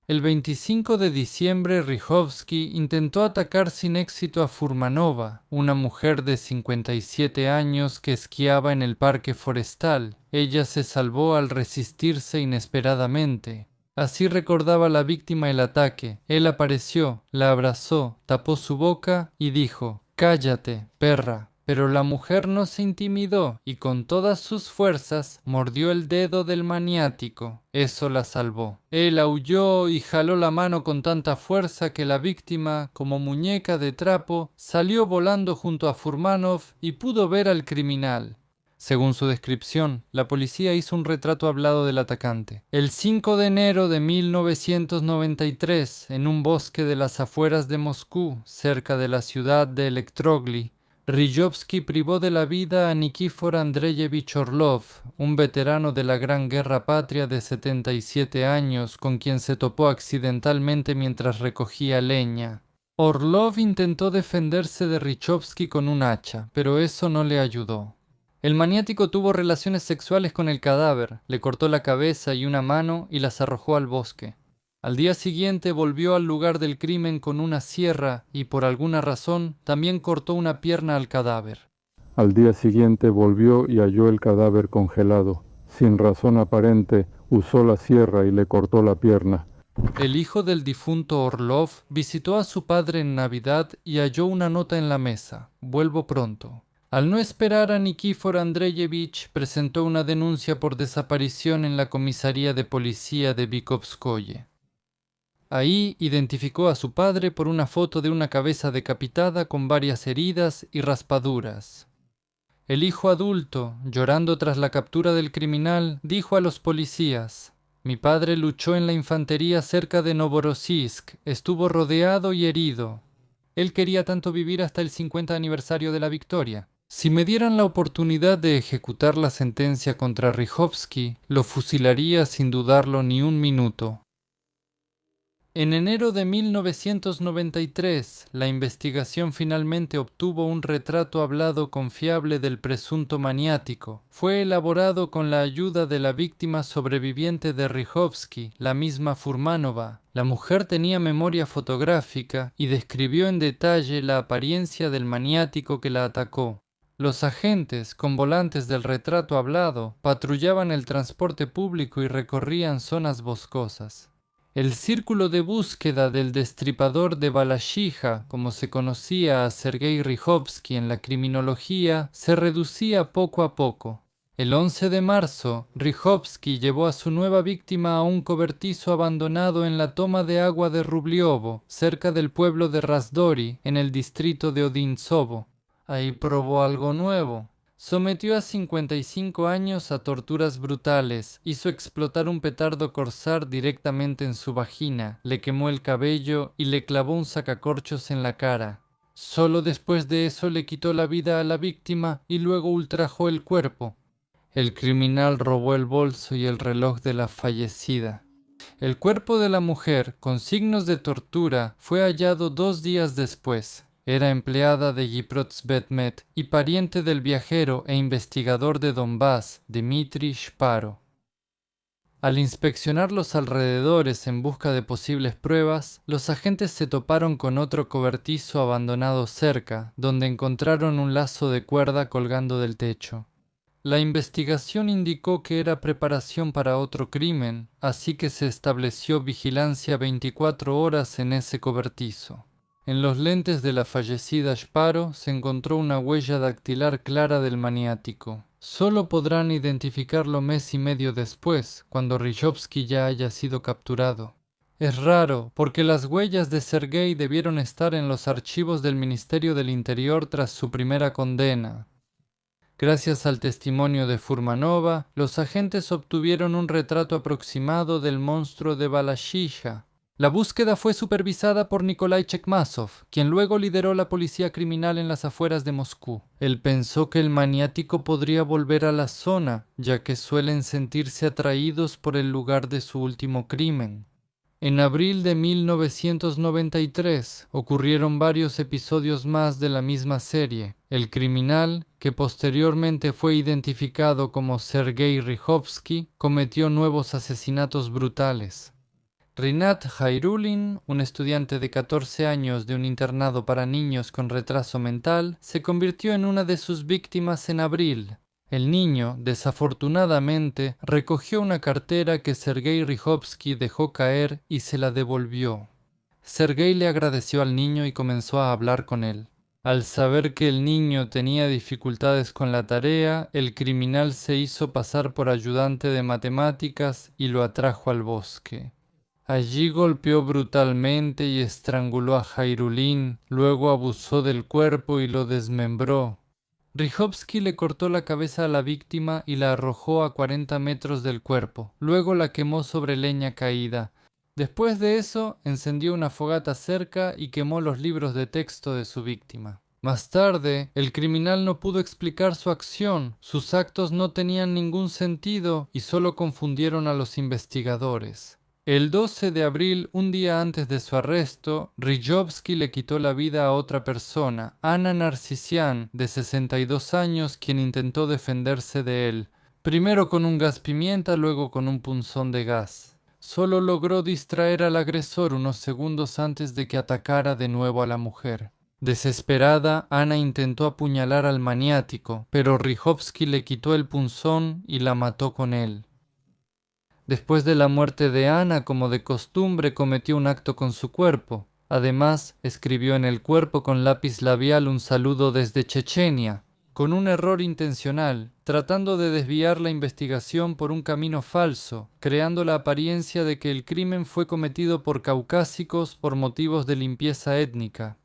El 25 de diciembre, Rillowski intentó atacar sin éxito a Furmanova, una mujer de 57 años que esquiaba en el parque forestal. Ella se salvó al resistirse inesperadamente. Así recordaba la víctima el ataque. Él apareció, la abrazó, tapó su boca y dijo: «Cállate, perra». Pero la mujer no se intimidó y con todas sus fuerzas mordió el dedo del maniático. Eso la salvó. Él aulló y jaló la mano con tanta fuerza que la víctima, como muñeca de trapo, salió volando junto a Furmanov y pudo ver al criminal. Según su descripción, la policía hizo un retrato hablado del atacante. El 5 de enero de 1993, en un bosque de las afueras de Moscú, cerca de la ciudad de Elektrogli, Rizhovsky privó de la vida a Nikifor Andreyevich Orlov, un veterano de la Gran Guerra Patria de 77 años, con quien se topó accidentalmente mientras recogía leña. Orlov intentó defenderse de Rizhovsky con un hacha, pero eso no le ayudó. El maniático tuvo relaciones sexuales con el cadáver, le cortó la cabeza y una mano y las arrojó al bosque. Al día siguiente volvió al lugar del crimen con una sierra y por alguna razón también cortó una pierna al cadáver. Al día siguiente volvió y halló el cadáver congelado. Sin razón aparente, usó la sierra y le cortó la pierna. El hijo del difunto Orlov visitó a su padre en Navidad y halló una nota en la mesa: vuelvo pronto. Al no esperar a Nikifor Andreyevich, presentó una denuncia por desaparición en la comisaría de policía de Vikovskoye. Ahí identificó a su padre por una foto de una cabeza decapitada con varias heridas y raspaduras. El hijo adulto, llorando tras la captura del criminal, dijo a los policías: mi padre luchó en la infantería cerca de Novorossiysk, estuvo rodeado y herido. Él quería tanto vivir hasta el 50 aniversario de la victoria. Si me dieran la oportunidad de ejecutar la sentencia contra Rizhovsky, lo fusilaría sin dudarlo ni un minuto. En enero de 1993, la investigación finalmente obtuvo un retrato hablado confiable del presunto maniático. Fue elaborado con la ayuda de la víctima sobreviviente de Rizhovsky, la misma Furmanova. La mujer tenía memoria fotográfica y describió en detalle la apariencia del maniático que la atacó. Los agentes, con volantes del retrato hablado, patrullaban el transporte público y recorrían zonas boscosas. El círculo de búsqueda del destripador de Balashija, como se conocía a Sergei Rizhovsky en la criminología, se reducía poco a poco. El 11 de marzo, Rizhovsky llevó a su nueva víctima a un cobertizo abandonado en la toma de agua de Rubliovo, cerca del pueblo de Razdori, en el distrito de Odintsovo. Ahí probó algo nuevo. Sometió a 55 años a torturas brutales, hizo explotar un petardo Corsair directamente en su vagina, le quemó el cabello y le clavó un sacacorchos en la cara. Solo después de eso le quitó la vida a la víctima y luego ultrajó el cuerpo. El criminal robó el bolso y el reloj de la fallecida. El cuerpo de la mujer, con signos de tortura, fue hallado 2 días después. Era empleada de Yiprotzbetmet y pariente del viajero e investigador de Donbass, Dmitry Shparo. Al inspeccionar los alrededores en busca de posibles pruebas, los agentes se toparon con otro cobertizo abandonado cerca, donde encontraron un lazo de cuerda colgando del techo. La investigación indicó que era preparación para otro crimen, así que se estableció vigilancia 24 horas en ese cobertizo. En los lentes de la fallecida Shparo se encontró una huella dactilar clara del maniático. Solo podrán identificarlo mes y medio después, cuando Rizhovsky ya haya sido capturado. Es raro, porque las huellas de Sergei debieron estar en los archivos del Ministerio del Interior tras su primera condena. Gracias al testimonio de Furmanova, los agentes obtuvieron un retrato aproximado del monstruo de Balashija. La búsqueda fue supervisada por Nikolai Chekmasov, quien luego lideró la policía criminal en las afueras de Moscú. Él pensó que el maniático podría volver a la zona, ya que suelen sentirse atraídos por el lugar de su último crimen. En abril de 1993 ocurrieron varios episodios más de la misma serie. El criminal, que posteriormente fue identificado como Sergei Rizhovsky, cometió nuevos asesinatos brutales. Rinat Hairulin, un estudiante de 14 años de un internado para niños con retraso mental, se convirtió en una de sus víctimas en abril. El niño, desafortunadamente, recogió una cartera que Sergei Rizhovsky dejó caer y se la devolvió. Sergei le agradeció al niño y comenzó a hablar con él. Al saber que el niño tenía dificultades con la tarea, el criminal se hizo pasar por ayudante de matemáticas y lo atrajo al bosque. Allí golpeó brutalmente y estranguló a Hairulin, luego abusó del cuerpo y lo desmembró. Rychowski le cortó la cabeza a la víctima y la arrojó a 40 metros del cuerpo. Luego la quemó sobre leña caída. Después de eso, encendió una fogata cerca y quemó los libros de texto de su víctima. Más tarde, el criminal no pudo explicar su acción. Sus actos no tenían ningún sentido y solo confundieron a los investigadores. El 12 de abril, un día antes de su arresto, Rychowski le quitó la vida a otra persona, Anna Narcisian, de 62 años, quien intentó defenderse de él. Primero con un gas pimienta, luego con un punzón de gas. Solo logró distraer al agresor unos segundos antes de que atacara de nuevo a la mujer. Desesperada, Anna intentó apuñalar al maniático, pero Rychowski le quitó el punzón y la mató con él. Después de la muerte de Anna, como de costumbre, cometió un acto con su cuerpo. Además, escribió en el cuerpo con lápiz labial un saludo desde Chechenia, con un error intencional, tratando de desviar la investigación por un camino falso, creando la apariencia de que el crimen fue cometido por caucásicos por motivos de limpieza étnica.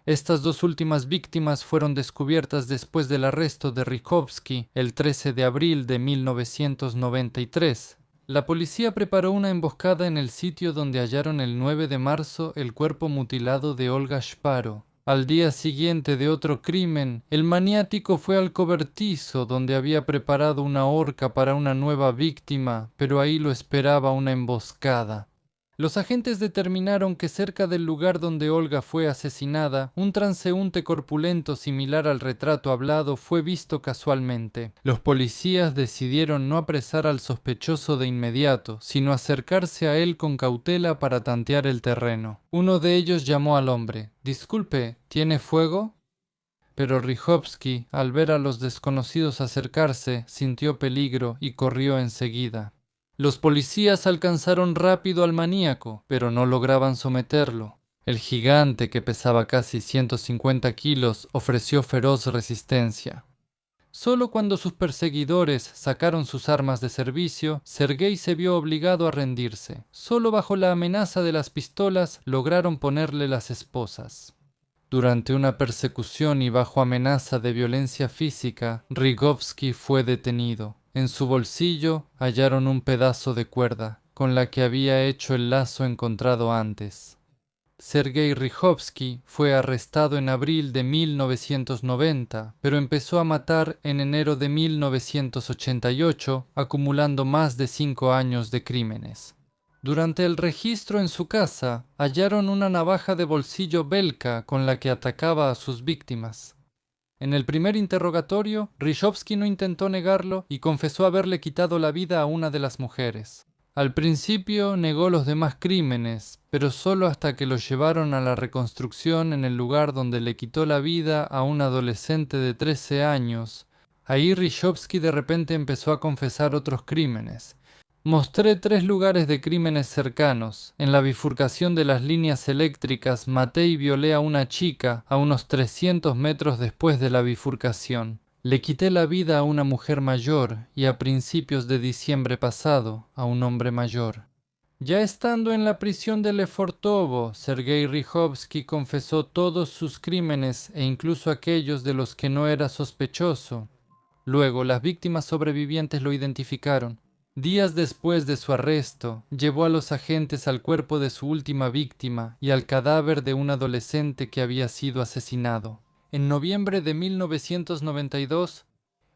Estas dos últimas víctimas fueron descubiertas después del arresto de Rychowski el 13 de abril de 1993. La policía preparó una emboscada en el sitio donde hallaron el 9 de marzo el cuerpo mutilado de Olga Shparo. Al día siguiente de otro crimen, el maniático fue al cobertizo donde había preparado una horca para una nueva víctima, pero ahí lo esperaba una emboscada. Los agentes determinaron que cerca del lugar donde Olga fue asesinada, un transeúnte corpulento similar al retrato hablado fue visto casualmente. Los policías decidieron no apresar al sospechoso de inmediato, sino acercarse a él con cautela para tantear el terreno. Uno de ellos llamó al hombre. «Disculpe, ¿tiene fuego?» Pero Rychowski, al ver a los desconocidos acercarse, sintió peligro y corrió enseguida. Los policías alcanzaron rápido al maníaco, pero no lograban someterlo. El gigante, que pesaba casi 150 kilos, ofreció feroz resistencia. Solo cuando sus perseguidores sacaron sus armas de servicio, Sergei se vio obligado a rendirse. Solo bajo la amenaza de las pistolas lograron ponerle las esposas. Durante una persecución y bajo amenaza de violencia física, Rychowski fue detenido. En su bolsillo hallaron un pedazo de cuerda, con la que había hecho el lazo encontrado antes. Sergei Rychowski fue arrestado en abril de 1990, pero empezó a matar en enero de 1988, acumulando más de 5 años de crímenes. Durante el registro en su casa, hallaron una navaja de bolsillo Belka con la que atacaba a sus víctimas. En el primer interrogatorio, Rychowski no intentó negarlo y confesó haberle quitado la vida a una de las mujeres. Al principio negó los demás crímenes, pero solo hasta que lo llevaron a la reconstrucción en el lugar donde le quitó la vida a un adolescente de 13 años. Ahí Rychowski de repente empezó a confesar otros crímenes. Mostré 3 lugares de crímenes cercanos. En la bifurcación de las líneas eléctricas maté y violé a una chica a unos 300 metros después de la bifurcación. Le quité la vida a una mujer mayor y a principios de diciembre pasado a un hombre mayor. Ya estando en la prisión de Lefortovo, Sergei Rychowski confesó todos sus crímenes e incluso aquellos de los que no era sospechoso. Luego, las víctimas sobrevivientes lo identificaron. Días después de su arresto, llevó a los agentes al cuerpo de su última víctima y al cadáver de un adolescente que había sido asesinado. En noviembre de 1992,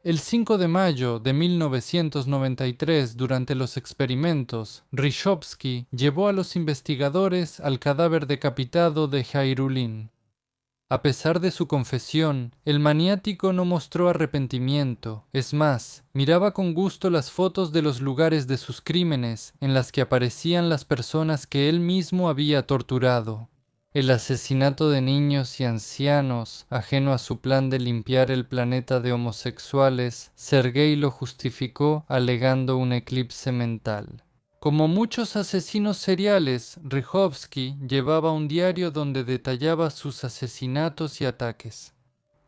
el 5 de mayo de 1993, durante los experimentos, Rychowski llevó a los investigadores al cadáver decapitado de Jairulin. A pesar de su confesión, el maniático no mostró arrepentimiento. Es más, miraba con gusto las fotos de los lugares de sus crímenes en las que aparecían las personas que él mismo había torturado. El asesinato de niños y ancianos, ajeno a su plan de limpiar el planeta de homosexuales, Sergei lo justificó alegando un eclipse mental. Como muchos asesinos seriales, Rychowski llevaba un diario donde detallaba sus asesinatos y ataques.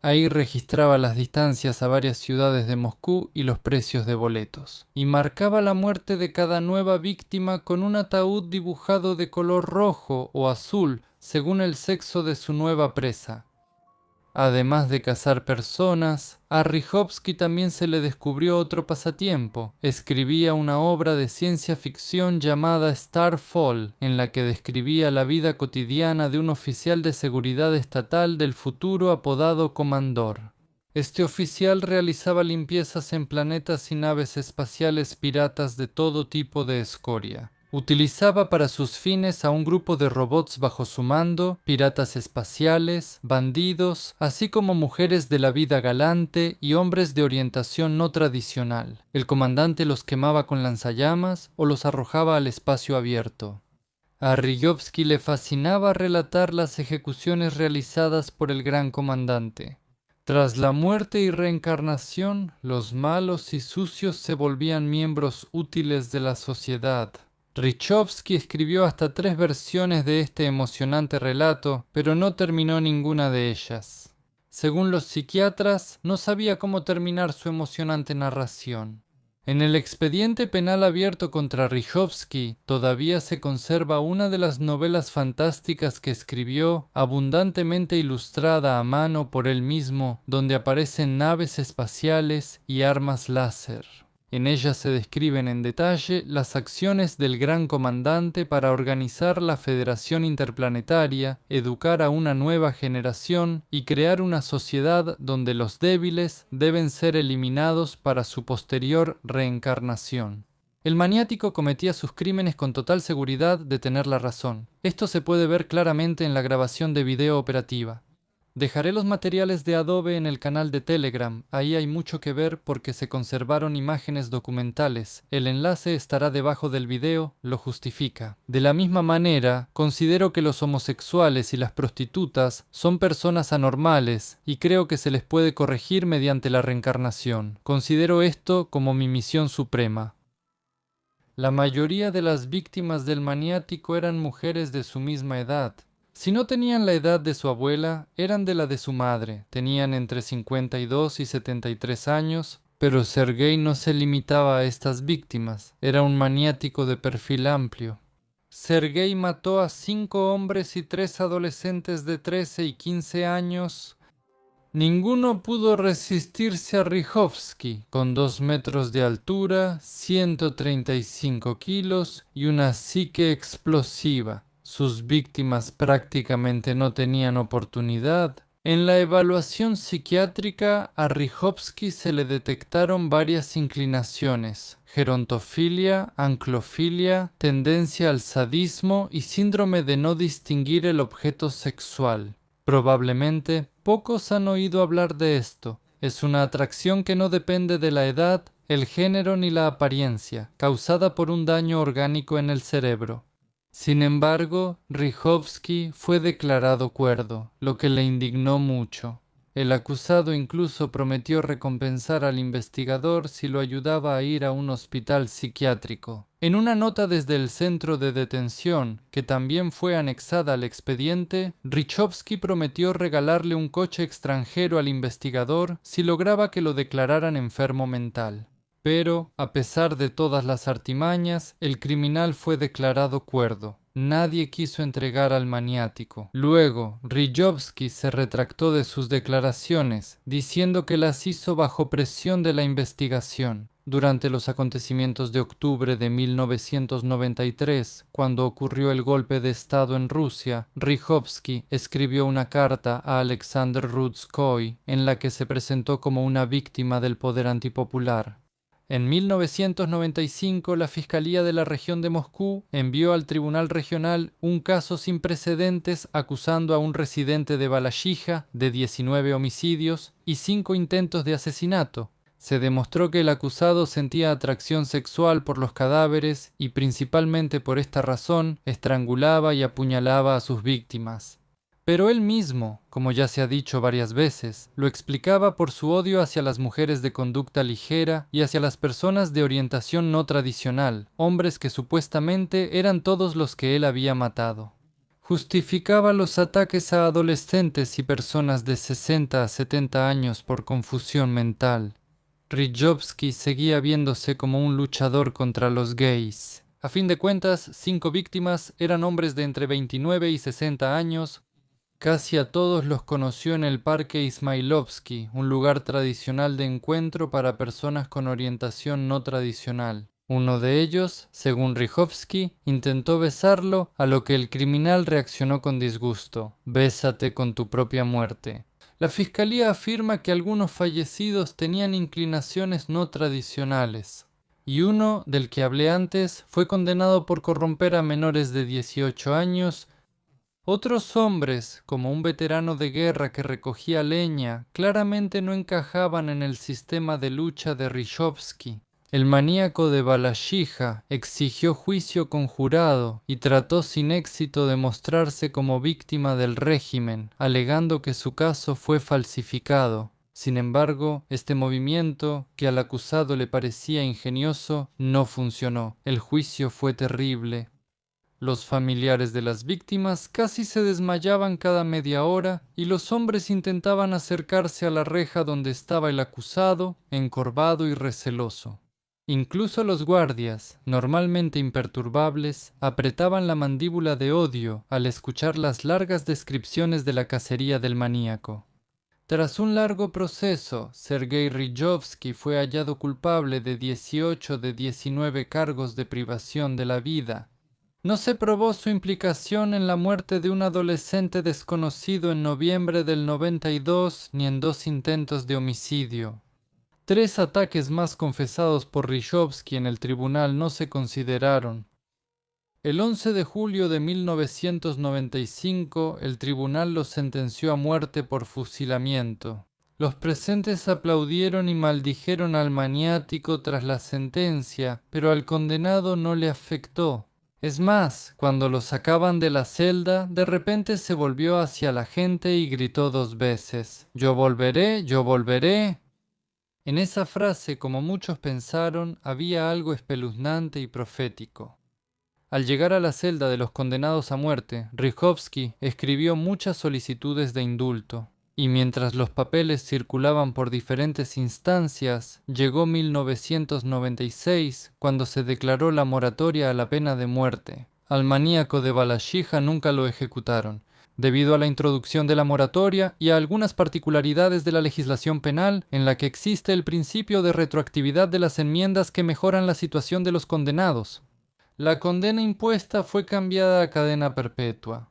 Ahí registraba las distancias a varias ciudades de Moscú y los precios de boletos. Y marcaba la muerte de cada nueva víctima con un ataúd dibujado de color rojo o azul, según el sexo de su nueva presa. Además de cazar personas, a Rychowski también se le descubrió otro pasatiempo. Escribía una obra de ciencia ficción llamada Starfall, en la que describía la vida cotidiana de un oficial de seguridad estatal del futuro apodado Comandor. Este oficial realizaba limpiezas en planetas y naves espaciales piratas de todo tipo de escoria. Utilizaba para sus fines a un grupo de robots bajo su mando, piratas espaciales, bandidos, así como mujeres de la vida galante y hombres de orientación no tradicional. El comandante los quemaba con lanzallamas o los arrojaba al espacio abierto. A Rychowski le fascinaba relatar las ejecuciones realizadas por el gran comandante. Tras la muerte y reencarnación, los malos y sucios se volvían miembros útiles de la sociedad. Rychowski escribió hasta 3 versiones de este emocionante relato, pero no terminó ninguna de ellas. Según los psiquiatras, no sabía cómo terminar su emocionante narración. En el expediente penal abierto contra Rychowski todavía se conserva una de las novelas fantásticas que escribió, abundantemente ilustrada a mano por él mismo, donde aparecen naves espaciales y armas láser. En ella se describen en detalle las acciones del gran comandante para organizar la Federación Interplanetaria, educar a una nueva generación y crear una sociedad donde los débiles deben ser eliminados para su posterior reencarnación. El maniático cometía sus crímenes con total seguridad de tener la razón. Esto se puede ver claramente en la grabación de video operativa. Dejaré los materiales de Adobe en el canal de Telegram, ahí hay mucho que ver porque se conservaron imágenes documentales. El enlace estará debajo del video, lo justifica. De la misma manera, considero que los homosexuales y las prostitutas son personas anormales y creo que se les puede corregir mediante la reencarnación. Considero esto como mi misión suprema. La mayoría de las víctimas del maniático eran mujeres de su misma edad. Si no tenían la edad de su abuela, eran de la de su madre, tenían entre 52 y 73 años, pero Sergei no se limitaba a estas víctimas, era un maniático de perfil amplio. Sergei mató a 5 hombres y 3 adolescentes de 13 y 15 años. Ninguno pudo resistirse a Rychowski, con 2 metros de altura, 135 kilos y una psique explosiva. Sus víctimas prácticamente no tenían oportunidad. En la evaluación psiquiátrica a Rychowski se le detectaron varias inclinaciones: gerontofilia, anclofilia, tendencia al sadismo y síndrome de no distinguir el objeto sexual. Probablemente pocos han oído hablar de esto. Es una atracción que no depende de la edad, el género ni la apariencia, causada por un daño orgánico en el cerebro. Sin embargo, Rychowski fue declarado cuerdo, lo que le indignó mucho. El acusado incluso prometió recompensar al investigador si lo ayudaba a ir a un hospital psiquiátrico. En una nota desde el centro de detención, que también fue anexada al expediente, Rychowski prometió regalarle un coche extranjero al investigador si lograba que lo declararan enfermo mental. Pero, a pesar de todas las artimañas, el criminal fue declarado cuerdo. Nadie quiso entregar al maniático. Luego, Rychowski se retractó de sus declaraciones, diciendo que las hizo bajo presión de la investigación. Durante los acontecimientos de octubre de 1993, cuando ocurrió el golpe de Estado en Rusia, Rychowski escribió una carta a Alexander Rudskoy en la que se presentó como una víctima del poder antipopular. En 1995, la Fiscalía de la región de Moscú envió al Tribunal Regional un caso sin precedentes acusando a un residente de Balashija de 19 homicidios y 5 intentos de asesinato. Se demostró que el acusado sentía atracción sexual por los cadáveres y principalmente por esta razón estrangulaba y apuñalaba a sus víctimas. Pero él mismo, como ya se ha dicho varias veces, lo explicaba por su odio hacia las mujeres de conducta ligera y hacia las personas de orientación no tradicional, hombres que supuestamente eran todos los que él había matado. Justificaba los ataques a adolescentes y personas de 60 a 70 años por confusión mental. Rychowski seguía viéndose como un luchador contra los gays. A fin de cuentas, 5 víctimas eran hombres de entre 29 y 60 años, Casi a todos los conoció en el Parque Ismailovsky, un lugar tradicional de encuentro para personas con orientación no tradicional. Uno de ellos, según Rychowski, intentó besarlo, a lo que el criminal reaccionó con disgusto. «Bésate con tu propia muerte». La fiscalía afirma que algunos fallecidos tenían inclinaciones no tradicionales, y uno, del que hablé antes, fue condenado por corromper a menores de 18 años. Otros hombres, como un veterano de guerra que recogía leña, claramente no encajaban en el sistema de lucha de Rychowski. El maníaco de Balashija exigió juicio conjurado y trató sin éxito de mostrarse como víctima del régimen, alegando que su caso fue falsificado. Sin embargo, este movimiento, que al acusado le parecía ingenioso, no funcionó. El juicio fue terrible. Los familiares de las víctimas casi se desmayaban cada media hora y los hombres intentaban acercarse a la reja donde estaba el acusado, encorvado y receloso. Incluso los guardias, normalmente imperturbables, apretaban la mandíbula de odio al escuchar las largas descripciones de la cacería del maníaco. Tras un largo proceso, Sergei Rychowski fue hallado culpable de 18 de 19 cargos de privación de la vida. No se probó su implicación en la muerte de un adolescente desconocido en noviembre del 92 ni en 2 intentos de homicidio. 3 ataques más confesados por Rychowski en el tribunal no se consideraron. El 11 de julio de 1995, el tribunal lo sentenció a muerte por fusilamiento. Los presentes aplaudieron y maldijeron al maniático tras la sentencia, pero al condenado no le afectó. Es más, cuando lo sacaban de la celda, de repente se volvió hacia la gente y gritó 2 veces: «¡Yo volveré, yo volveré!». En esa frase, como muchos pensaron, había algo espeluznante y profético. Al llegar a la celda de los condenados a muerte, Rychowski escribió muchas solicitudes de indulto, y mientras los papeles circulaban por diferentes instancias, llegó 1996, cuando se declaró la moratoria a la pena de muerte. Al maníaco de Balashija nunca lo ejecutaron, debido a la introducción de la moratoria y a algunas particularidades de la legislación penal, en la que existe el principio de retroactividad de las enmiendas que mejoran la situación de los condenados. La condena impuesta fue cambiada a cadena perpetua.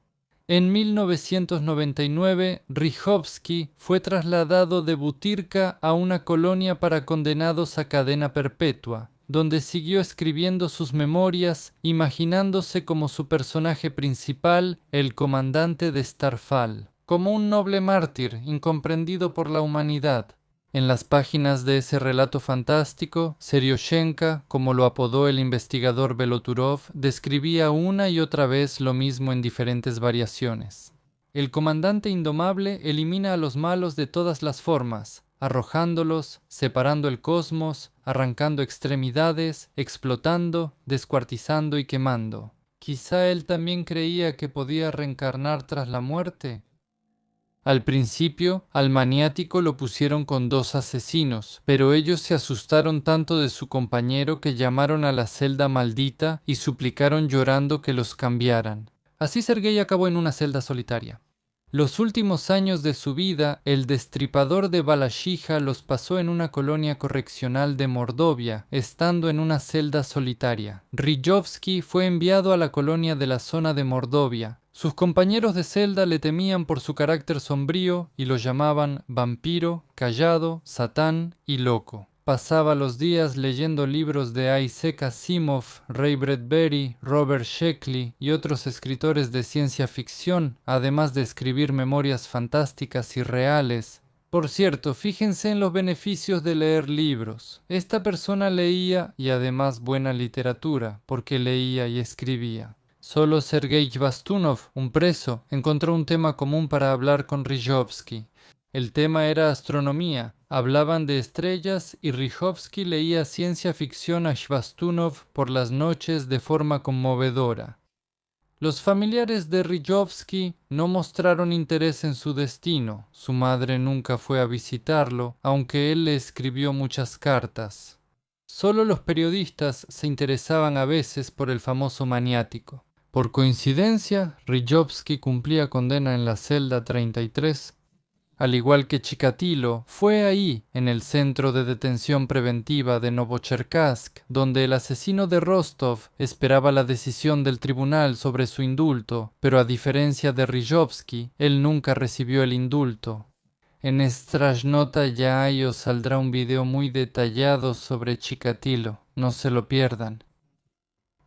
En 1999, Rychowski fue trasladado de Butyrka a una colonia para condenados a cadena perpetua, donde siguió escribiendo sus memorias, imaginándose como su personaje principal, el comandante de Starfall, como un noble mártir incomprendido por la humanidad. En las páginas de ese relato fantástico, Serioshenka, como lo apodó el investigador Beloturov, describía una y otra vez lo mismo en diferentes variaciones. El comandante indomable elimina a los malos de todas las formas, arrojándolos, separando el cosmos, arrancando extremidades, explotando, descuartizando y quemando. Quizá él también creía que podía reencarnar tras la muerte. Al principio, al maniático lo pusieron con 2 asesinos, pero ellos se asustaron tanto de su compañero que llamaron a la celda maldita y suplicaron llorando que los cambiaran. Así Sergei acabó en una celda solitaria. Los últimos años de su vida, el destripador de Balashija los pasó en una colonia correccional de Mordovia, estando en una celda solitaria. Rychowski fue enviado a la colonia de la zona de Mordovia. Sus compañeros de celda le temían por su carácter sombrío y lo llamaban vampiro, callado, satán y loco. Pasaba los días leyendo libros de Isaac Asimov, Ray Bradbury, Robert Sheckley y otros escritores de ciencia ficción, además de escribir memorias fantásticas y reales. Por cierto, fíjense en los beneficios de leer libros. Esta persona leía y además buena literatura, porque leía y escribía. Solo Sergei Hvastunov, un preso, encontró un tema común para hablar con Rychowski. El tema era astronomía. Hablaban de estrellas y Rychowski leía ciencia ficción a Hvastunov por las noches de forma conmovedora. Los familiares de Rychowski no mostraron interés en su destino. Su madre nunca fue a visitarlo, aunque él le escribió muchas cartas. Solo los periodistas se interesaban a veces por el famoso maniático. Por coincidencia, Rijovsky cumplía condena en la celda 33. Al igual que Chikatilo, fue ahí, en el centro de detención preventiva de Novocherkassk, donde el asesino de Rostov esperaba la decisión del tribunal sobre su indulto, pero a diferencia de Rijovsky, él nunca recibió el indulto. En Strashnota Yaay os saldrá un video muy detallado sobre Chikatilo, no se lo pierdan.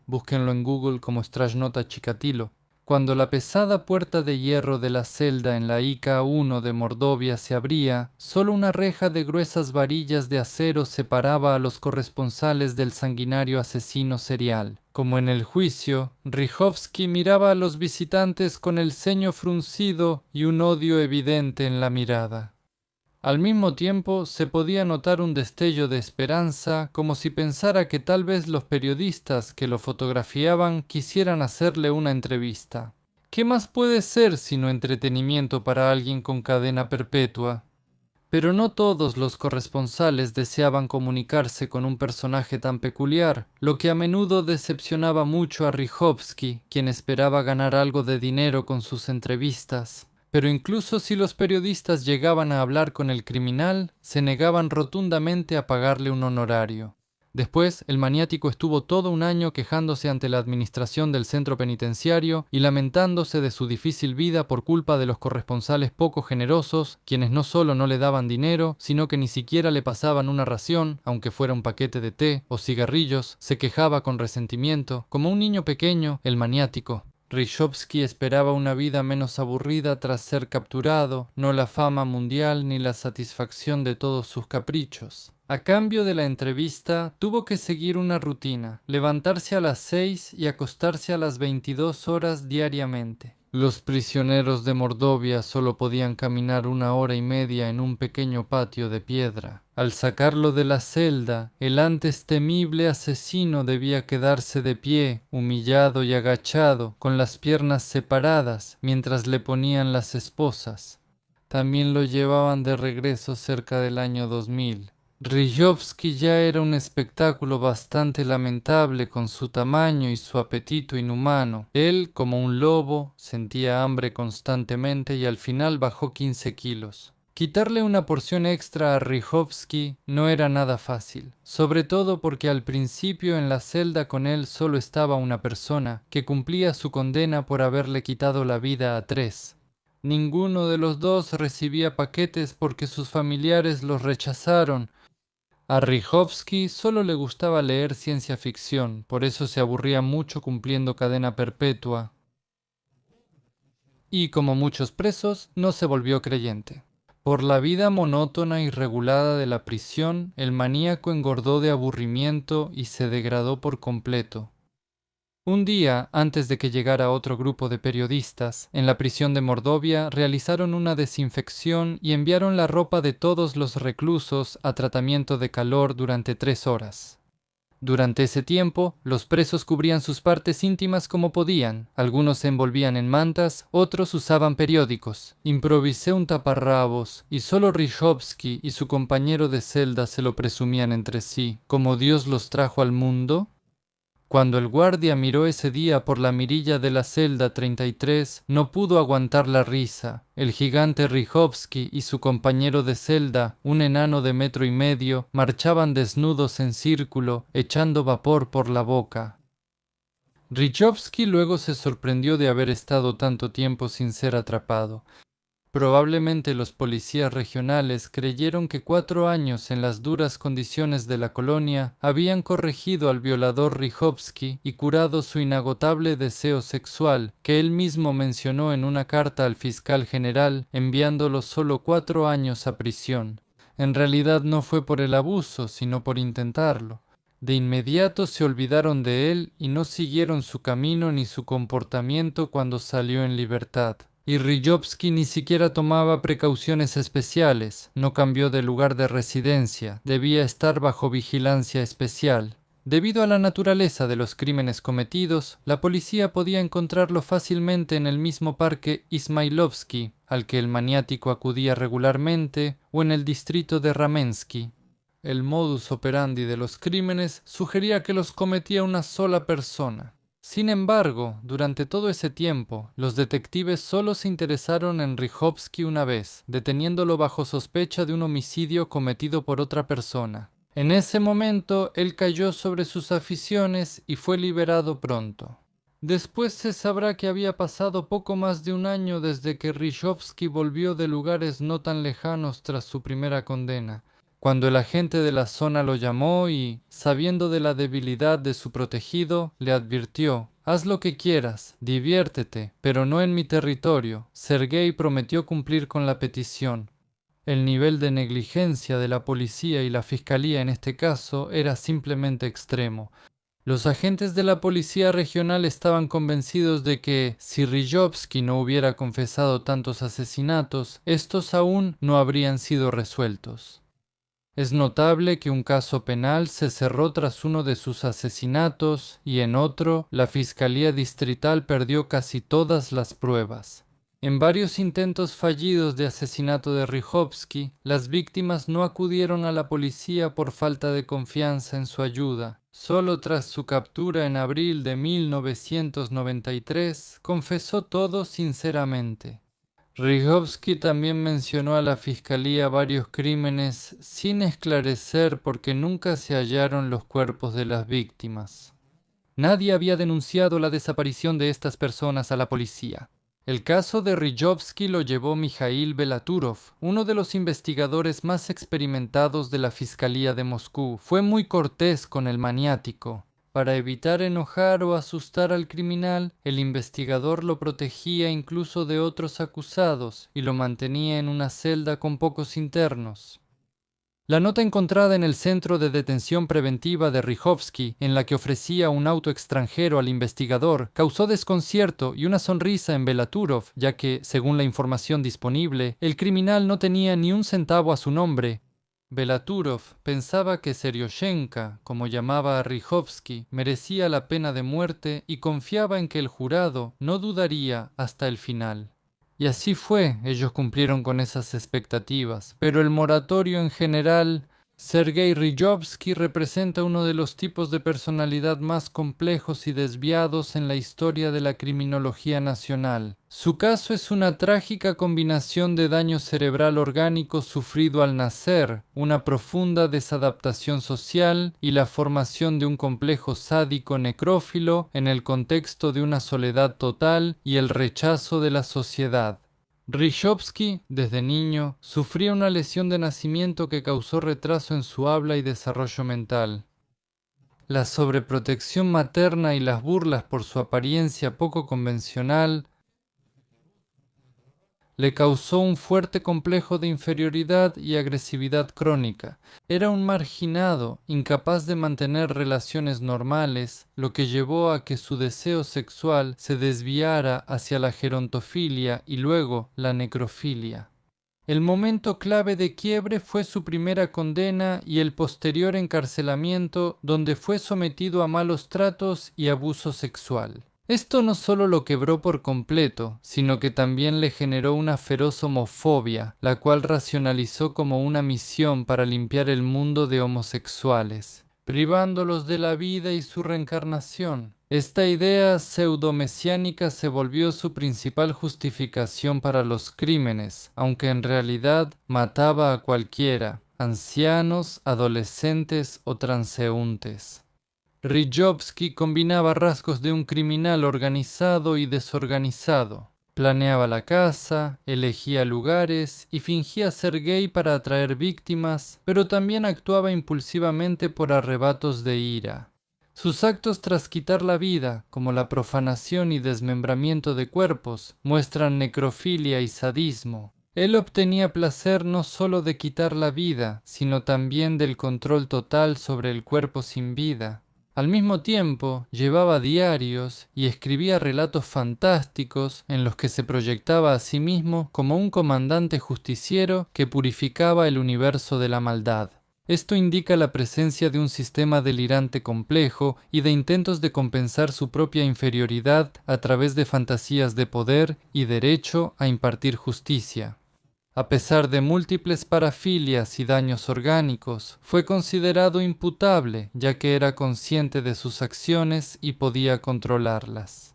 Búsquenlo en Google como Strashnota Chikatilo. Cuando la pesada puerta de hierro de la celda en la IK-1 de Mordovia se abría, solo una reja de gruesas varillas de acero separaba a los corresponsales del sanguinario asesino serial. Como en el juicio, Rijovsky miraba a los visitantes con el ceño fruncido y un odio evidente en la mirada. Al mismo tiempo, se podía notar un destello de esperanza, como si pensara que tal vez los periodistas que lo fotografiaban quisieran hacerle una entrevista. ¿Qué más puede ser sino entretenimiento para alguien con cadena perpetua? Pero no todos los corresponsales deseaban comunicarse con un personaje tan peculiar, lo que a menudo decepcionaba mucho a Rijovsky, quien esperaba ganar algo de dinero con sus entrevistas. Pero incluso si los periodistas llegaban a hablar con el criminal, se negaban rotundamente a pagarle un honorario. Después, el maniático estuvo todo un año quejándose ante la administración del centro penitenciario y lamentándose de su difícil vida por culpa de los corresponsales poco generosos, quienes no solo no le daban dinero, sino que ni siquiera le pasaban una ración, aunque fuera un paquete de té o cigarrillos. Se quejaba con resentimiento, como un niño pequeño, el maniático. Rijovsky esperaba una vida menos aburrida tras ser capturado, no la fama mundial ni la satisfacción de todos sus caprichos. A cambio de la entrevista, tuvo que seguir una rutina, levantarse a las 6 y acostarse a las 22 horas diariamente. Los prisioneros de Mordovia solo podían caminar 1 hora y media en un pequeño patio de piedra. Al sacarlo de la celda, el antes temible asesino debía quedarse de pie, humillado y agachado, con las piernas separadas, mientras le ponían las esposas. También lo llevaban de regreso cerca del año 2000. Rijovsky ya era un espectáculo bastante lamentable con su tamaño y su apetito inhumano. Él, como un lobo, sentía hambre constantemente y al final bajó 15 kilos. Quitarle una porción extra a Rijovsky no era nada fácil, sobre todo porque al principio en la celda con él solo estaba una persona, que cumplía su condena por haberle quitado la vida a 3. Ninguno de los dos recibía paquetes porque sus familiares los rechazaron. A Rijovsky solo le gustaba leer ciencia ficción, por eso se aburría mucho cumpliendo cadena perpetua. Y como muchos presos, no se volvió creyente. Por la vida monótona y regulada de la prisión, el maníaco engordó de aburrimiento y se degradó por completo. Un día, antes de que llegara otro grupo de periodistas, en la prisión de Mordovia realizaron una desinfección y enviaron la ropa de todos los reclusos a tratamiento de calor durante 3 horas. Durante ese tiempo, los presos cubrían sus partes íntimas como podían. Algunos se envolvían en mantas, otros usaban periódicos. Improvisé un taparrabos, y solo Rijovsky y su compañero de celda se lo presumían entre sí, como Dios los trajo al mundo. Cuando el guardia miró ese día por la mirilla de la celda 33, no pudo aguantar la risa. El gigante Rijovsky y su compañero de celda, un enano de 1,5 metros, marchaban desnudos en círculo, echando vapor por la boca. Rijovsky luego se sorprendió de haber estado tanto tiempo sin ser atrapado. Probablemente los policías regionales creyeron que 4 años en las duras condiciones de la colonia habían corregido al violador Rijovsky y curado su inagotable deseo sexual, que él mismo mencionó en una carta al fiscal general, enviándolo solo 4 años a prisión. En realidad no fue por el abuso, sino por intentarlo. De inmediato se olvidaron de él y no siguieron su camino ni su comportamiento cuando salió en libertad. Y Rijovsky ni siquiera tomaba precauciones especiales, no cambió de lugar de residencia, debía estar bajo vigilancia especial. Debido a la naturaleza de los crímenes cometidos, la policía podía encontrarlo fácilmente en el mismo parque Ismailovsky, al que el maniático acudía regularmente, o en el distrito de Ramensky. El modus operandi de los crímenes sugería que los cometía una sola persona. Sin embargo, durante todo ese tiempo, los detectives solo se interesaron en Rychowski una vez, deteniéndolo bajo sospecha de un homicidio cometido por otra persona. En ese momento, él cayó sobre sus aficiones y fue liberado pronto. Después se sabrá que había pasado poco más de un año desde que Rychowski volvió de lugares no tan lejanos tras su primera condena, cuando el agente de la zona lo llamó y, sabiendo de la debilidad de su protegido, le advirtió: «Haz lo que quieras, diviértete, pero no en mi territorio». Sergei prometió cumplir con la petición. El nivel de negligencia de la policía y la fiscalía en este caso era simplemente extremo. Los agentes de la policía regional estaban convencidos de que, si Rychowski no hubiera confesado tantos asesinatos, estos aún no habrían sido resueltos. Es notable que un caso penal se cerró tras uno de sus asesinatos y en otro, la Fiscalía Distrital perdió casi todas las pruebas. En varios intentos fallidos de asesinato de Rychowski, las víctimas no acudieron a la policía por falta de confianza en su ayuda. Solo tras su captura en abril de 1993, confesó todo sinceramente. Rychowski también mencionó a la fiscalía varios crímenes sin esclarecer porque nunca se hallaron los cuerpos de las víctimas. Nadie había denunciado la desaparición de estas personas a la policía. El caso de Rychowski lo llevó Mikhail Belaturov, uno de los investigadores más experimentados de la Fiscalía de Moscú. Fue muy cortés con el maniático. Para evitar enojar o asustar al criminal, el investigador lo protegía incluso de otros acusados y lo mantenía en una celda con pocos internos. La nota encontrada en el centro de detención preventiva de Rychowski, en la que ofrecía un auto extranjero al investigador, causó desconcierto y una sonrisa en Belaturov, ya que, según la información disponible, el criminal no tenía ni un centavo a su nombre. Belaturov pensaba que Serioshenka, como llamaba a Rychowski, merecía la pena de muerte y confiaba en que el jurado no dudaría hasta el final. Y así fue, ellos cumplieron con esas expectativas, pero el moratorio en general. Sergei Rychowski representa uno de los tipos de personalidad más complejos y desviados en la historia de la criminología nacional. Su caso es una trágica combinación de daño cerebral orgánico sufrido al nacer, una profunda desadaptación social y la formación de un complejo sádico necrófilo en el contexto de una soledad total y el rechazo de la sociedad. Rychowski, desde niño, sufría una lesión de nacimiento que causó retraso en su habla y desarrollo mental. La sobreprotección materna y las burlas por su apariencia poco convencional le causó un fuerte complejo de inferioridad y agresividad crónica. Era un marginado, incapaz de mantener relaciones normales, lo que llevó a que su deseo sexual se desviara hacia la gerontofilia y luego la necrofilia. El momento clave de quiebre fue su primera condena y el posterior encarcelamiento, donde fue sometido a malos tratos y abuso sexual. Esto no solo lo quebró por completo, sino que también le generó una feroz homofobia, la cual racionalizó como una misión para limpiar el mundo de homosexuales, privándolos de la vida y su reencarnación. Esta idea pseudo-mesiánica se volvió su principal justificación para los crímenes, aunque en realidad mataba a cualquiera, ancianos, adolescentes o transeúntes. Rychowski combinaba rasgos de un criminal organizado y desorganizado. Planeaba la caza, elegía lugares y fingía ser gay para atraer víctimas, pero también actuaba impulsivamente por arrebatos de ira. Sus actos tras quitar la vida, como la profanación y desmembramiento de cuerpos, muestran necrofilia y sadismo. Él obtenía placer no solo de quitar la vida, sino también del control total sobre el cuerpo sin vida. Al mismo tiempo, llevaba diarios y escribía relatos fantásticos en los que se proyectaba a sí mismo como un comandante justiciero que purificaba el universo de la maldad. Esto indica la presencia de un sistema delirante complejo y de intentos de compensar su propia inferioridad a través de fantasías de poder y derecho a impartir justicia. A pesar de múltiples parafilias y daños orgánicos, fue considerado imputable, ya que era consciente de sus acciones y podía controlarlas.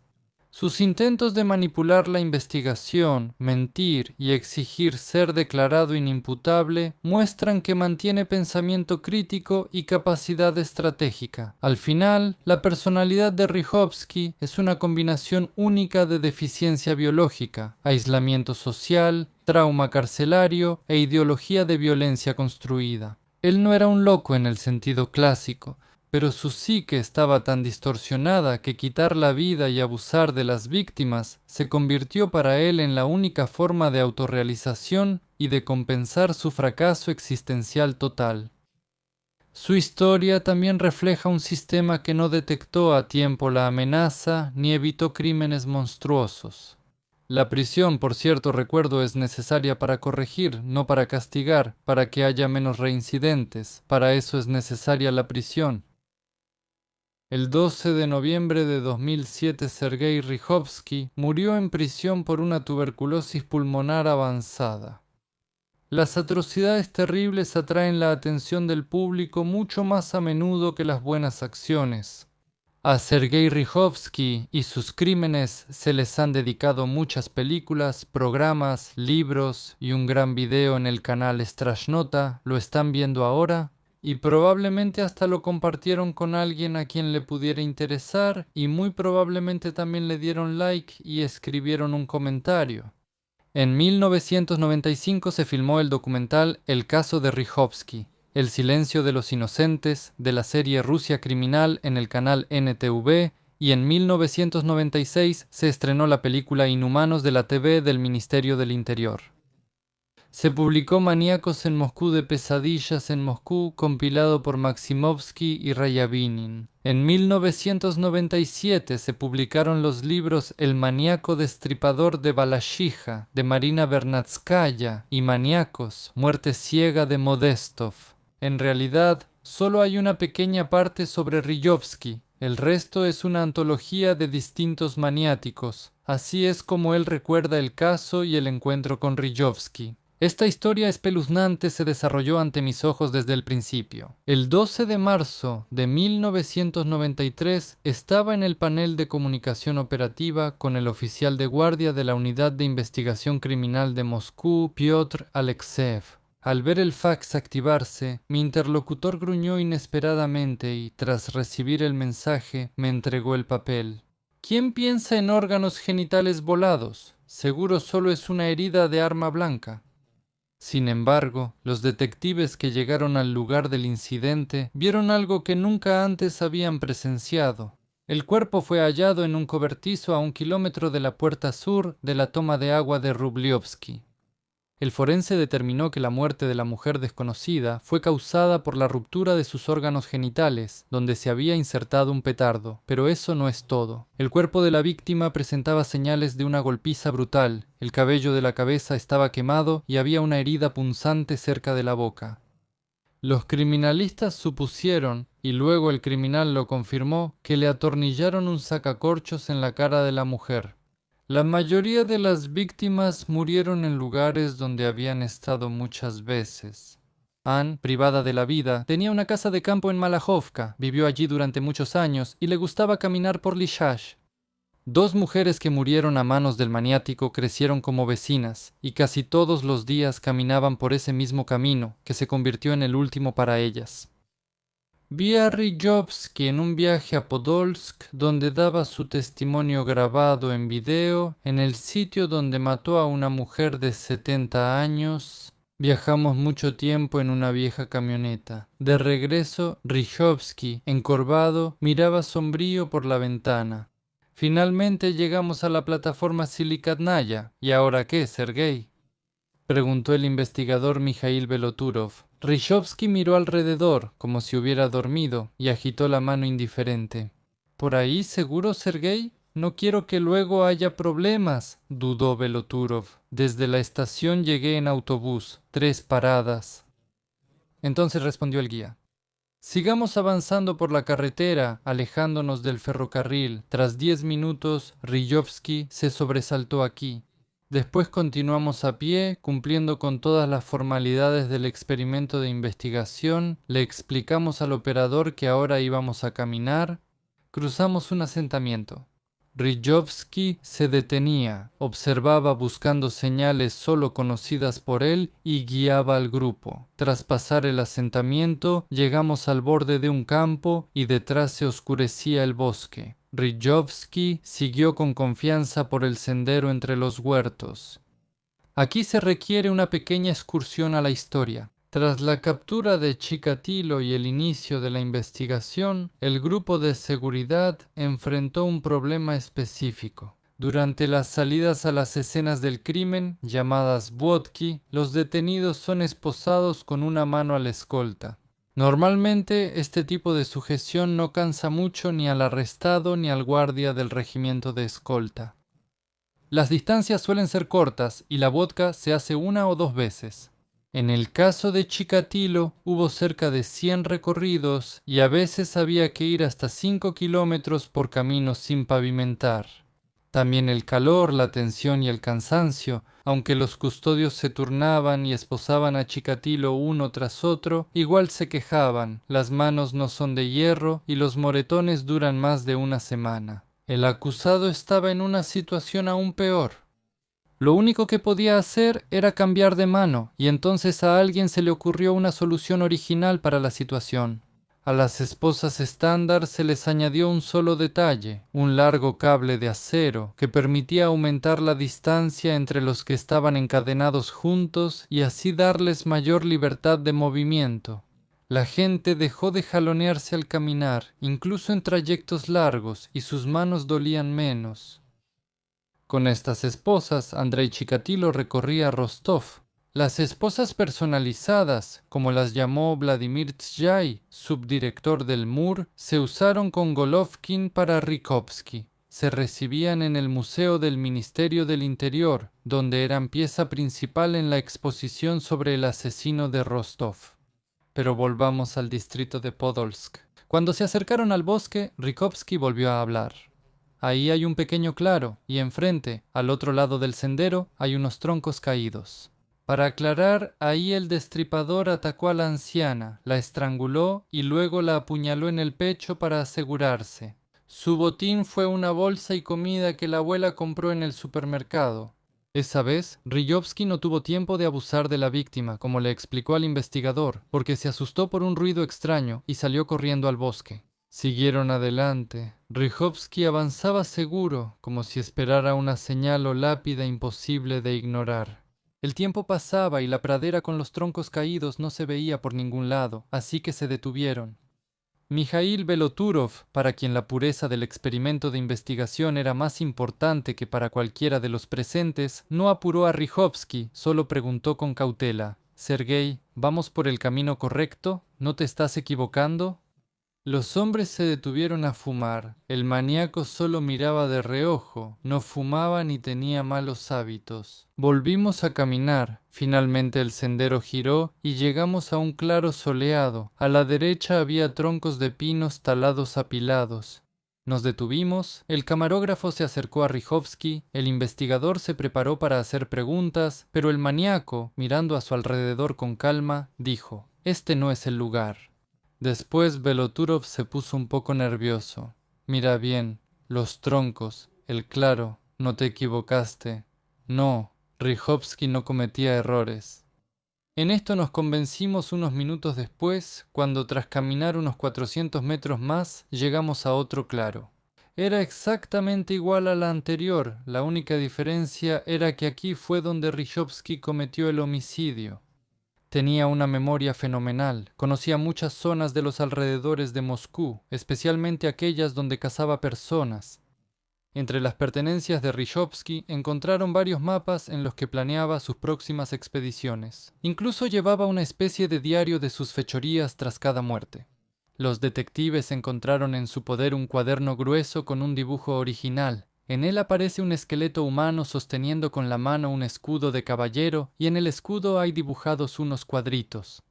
Sus intentos de manipular la investigación, mentir y exigir ser declarado inimputable muestran que mantiene pensamiento crítico y capacidad estratégica. Al final, la personalidad de Rychowski es una combinación única de deficiencia biológica, aislamiento social, trauma carcelario e ideología de violencia construida. Él no era un loco en el sentido clásico, pero su psique estaba tan distorsionada que quitar la vida y abusar de las víctimas se convirtió para él en la única forma de autorrealización y de compensar su fracaso existencial total. Su historia también refleja un sistema que no detectó a tiempo la amenaza ni evitó crímenes monstruosos. La prisión, por cierto recuerdo, es necesaria para corregir, no para castigar, para que haya menos reincidentes. Para eso es necesaria la prisión. El 12 de noviembre de 2007, Sergei Rychowski murió en prisión por una tuberculosis pulmonar avanzada. Las atrocidades terribles atraen la atención del público mucho más a menudo que las buenas acciones. A Sergei Rychowski y sus crímenes se les han dedicado muchas películas, programas, libros y un gran video en el canal Strashnota. ¿Lo están viendo ahora? Y probablemente hasta lo compartieron con alguien a quien le pudiera interesar y muy probablemente también le dieron like y escribieron un comentario. En 1995 se filmó el documental El caso de Rychowski, El silencio de los inocentes, de la serie Rusia Criminal en el canal NTV, y en 1996 se estrenó la película Inhumanos de la TV del Ministerio del Interior. Se publicó Maníacos en Moscú de Pesadillas en Moscú, compilado por Maximovsky y Rayavinin. En 1997 se publicaron los libros El maníaco destripador de Balashija, de Marina Vernadskaya, y Maníacos, Muerte ciega de Modestov. En realidad, solo hay una pequeña parte sobre Rychowski. El resto es una antología de distintos maniáticos. Así es como él recuerda el caso y el encuentro con Rychowski. Esta historia espeluznante se desarrolló ante mis ojos desde el principio. El 12 de marzo de 1993 estaba en el panel de comunicación operativa con el oficial de guardia de la Unidad de Investigación Criminal de Moscú, Piotr Alekseev. Al ver el fax activarse, mi interlocutor gruñó inesperadamente y, tras recibir el mensaje, me entregó el papel. ¿Quién piensa en órganos genitales volados? Seguro solo es una herida de arma blanca. Sin embargo, los detectives que llegaron al lugar del incidente vieron algo que nunca antes habían presenciado. El cuerpo fue hallado en un cobertizo a 1 kilómetro de la puerta sur de la toma de agua de Rubliovsky. El forense determinó que la muerte de la mujer desconocida fue causada por la ruptura de sus órganos genitales, donde se había insertado un petardo. Pero eso no es todo. El cuerpo de la víctima presentaba señales de una golpiza brutal, el cabello de la cabeza estaba quemado y había una herida punzante cerca de la boca. Los criminalistas supusieron, y luego el criminal lo confirmó, que le atornillaron un sacacorchos en la cara de la mujer. La mayoría de las víctimas murieron en lugares donde habían estado muchas veces. Anne, privada de la vida, tenía una casa de campo en Malajovka, vivió allí durante muchos años y le gustaba caminar por Lishash. 2 mujeres que murieron a manos del maniático crecieron como vecinas y casi todos los días caminaban por ese mismo camino, que se convirtió en el último para ellas. Vi a Rychowski en un viaje a Podolsk, donde daba su testimonio grabado en video, en el sitio donde mató a una mujer de 70 años. Viajamos mucho tiempo en una vieja camioneta. De regreso, Rychowski, encorvado, miraba sombrío por la ventana. Finalmente llegamos a la plataforma Silikatnaya. ¿Y ahora qué, Sergei?, preguntó el investigador Mikhail Beloturov. Rychowski miró alrededor, como si hubiera dormido, y agitó la mano indiferente. ¿Por ahí seguro, Sergei? No quiero que luego haya problemas, dudó Beloturov. Desde la estación llegué en autobús, 3 paradas. Entonces respondió el guía. Sigamos avanzando por la carretera, alejándonos del ferrocarril. Tras 10 minutos, Rychowski se sobresaltó aquí. Después continuamos a pie, cumpliendo con todas las formalidades del experimento de investigación, le explicamos al operador que ahora íbamos a caminar, cruzamos un asentamiento. Rillowski se detenía, observaba buscando señales solo conocidas por él y guiaba al grupo. Tras pasar el asentamiento, llegamos al borde de un campo y detrás se oscurecía el bosque. Rillowski siguió con confianza por el sendero entre los huertos. Aquí se requiere una pequeña excursión a la historia. Tras la captura de Chikatilo y el inicio de la investigación, el grupo de seguridad enfrentó un problema específico. Durante las salidas a las escenas del crimen, llamadas błotki, los detenidos son esposados con una mano a la escolta. Normalmente, este tipo de sujeción no cansa mucho ni al arrestado ni al guardia del regimiento de escolta. Las distancias suelen ser cortas y la vodka se hace 1 o 2 veces. En el caso de Chikatilo hubo cerca de 100 recorridos y a veces había que ir hasta 5 kilómetros por caminos sin pavimentar. También el calor, la tensión y el cansancio, aunque los custodios se turnaban y esposaban a Chikatilo uno tras otro, igual se quejaban, las manos no son de hierro y los moretones duran más de 1 semana. El acusado estaba en una situación aún peor. Lo único que podía hacer era cambiar de mano, y entonces a alguien se le ocurrió una solución original para la situación. A las esposas estándar se les añadió un solo detalle, un largo cable de acero que permitía aumentar la distancia entre los que estaban encadenados juntos y así darles mayor libertad de movimiento. La gente dejó de jalonearse al caminar, incluso en trayectos largos, y sus manos dolían menos. Con estas esposas, Andrei Chikatilo recorría Rostov. Las esposas personalizadas, como las llamó Vladimir Tsyay, subdirector del MUR, se usaron con Golovkin para Rykowski. Se recibían en el Museo del Ministerio del Interior, donde eran pieza principal en la exposición sobre el asesino de Rostov. Pero volvamos al distrito de Podolsk. Cuando se acercaron al bosque, Rykowski volvió a hablar. Ahí hay un pequeño claro, y enfrente, al otro lado del sendero, hay unos troncos caídos. Para aclarar, ahí el destripador atacó a la anciana, la estranguló y luego la apuñaló en el pecho para asegurarse. Su botín fue una bolsa y comida que la abuela compró en el supermercado. Esa vez, Rillowski no tuvo tiempo de abusar de la víctima, como le explicó al investigador, porque se asustó por un ruido extraño y salió corriendo al bosque. Siguieron adelante. Rykowski avanzaba seguro, como si esperara una señal o lápida imposible de ignorar. El tiempo pasaba y la pradera con los troncos caídos no se veía por ningún lado, así que se detuvieron. Mikhail Beloturov, para quien la pureza del experimento de investigación era más importante que para cualquiera de los presentes, no apuró a Rykowski, solo preguntó con cautela: «Sergei, ¿vamos por el camino correcto? ¿No te estás equivocando?» Los hombres se detuvieron a fumar. El maníaco solo miraba de reojo, no fumaba ni tenía malos hábitos. Volvimos a caminar. Finalmente el sendero giró y llegamos a un claro soleado. A la derecha había troncos de pinos talados apilados. Nos detuvimos, el camarógrafo se acercó a Rykowski, el investigador se preparó para hacer preguntas, pero el maníaco, mirando a su alrededor con calma, dijo: «Este no es el lugar». Después Beloturov se puso un poco nervioso. «Mira bien, los troncos, el claro, no te equivocaste». No, Rykowski no cometía errores. En esto nos convencimos unos minutos después, cuando tras caminar unos 400 metros más, llegamos a otro claro. Era exactamente igual a la anterior, la única diferencia era que aquí fue donde Rykowski cometió el homicidio. Tenía una memoria fenomenal, conocía muchas zonas de los alrededores de Moscú, especialmente aquellas donde cazaba personas. Entre las pertenencias de Rykowski encontraron varios mapas en los que planeaba sus próximas expediciones. Incluso llevaba una especie de diario de sus fechorías tras cada muerte. Los detectives encontraron en su poder un cuaderno grueso con un dibujo original. En él aparece un esqueleto humano sosteniendo con la mano un escudo de caballero y en el escudo hay dibujados unos cuadritos.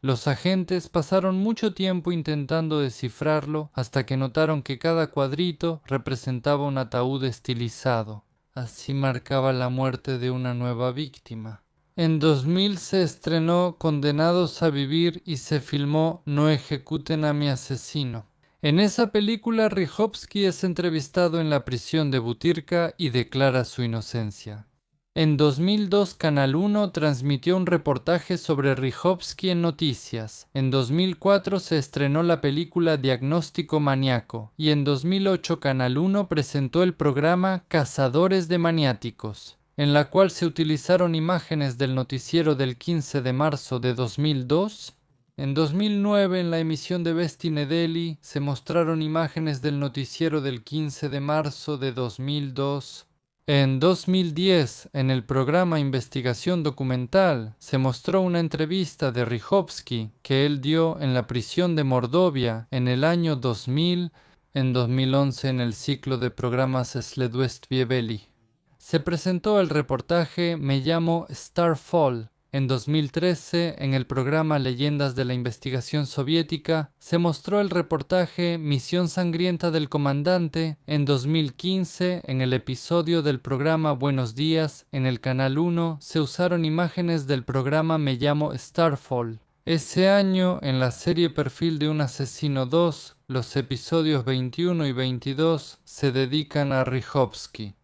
Los agentes pasaron mucho tiempo intentando descifrarlo hasta que notaron que cada cuadrito representaba un ataúd estilizado. Así marcaba la muerte de una nueva víctima. En 2000 se estrenó Condenados a Vivir y se filmó No ejecuten a mi asesino. En esa película, Rychowski es entrevistado en la prisión de Butyrka y declara su inocencia. En 2002, Canal 1 transmitió un reportaje sobre Rychowski en Noticias. En 2004 se estrenó la película Diagnóstico Maníaco y en 2008 Canal 1 presentó el programa Cazadores de Maniáticos, en la cual se utilizaron imágenes del noticiero del 15 de marzo de 2002. En 2009, en la emisión de Besti Nedeli, se mostraron imágenes del noticiero del 15 de marzo de 2002. En 2010, en el programa Investigación Documental, se mostró una entrevista de Rychowski que él dio en la prisión de Mordovia en el año 2000, en 2011 en el ciclo de programas Sledwestwiebeli. Se presentó el reportaje Me llamo Starfall. En 2013, en el programa Leyendas de la Investigación Soviética, se mostró el reportaje Misión Sangrienta del Comandante. En 2015, en el episodio del programa Buenos Días, en el Canal 1, se usaron imágenes del programa Me llamo Starfall. Ese año, en la serie Perfil de un Asesino 2, los episodios 21 y 22 se dedican a Rychowski.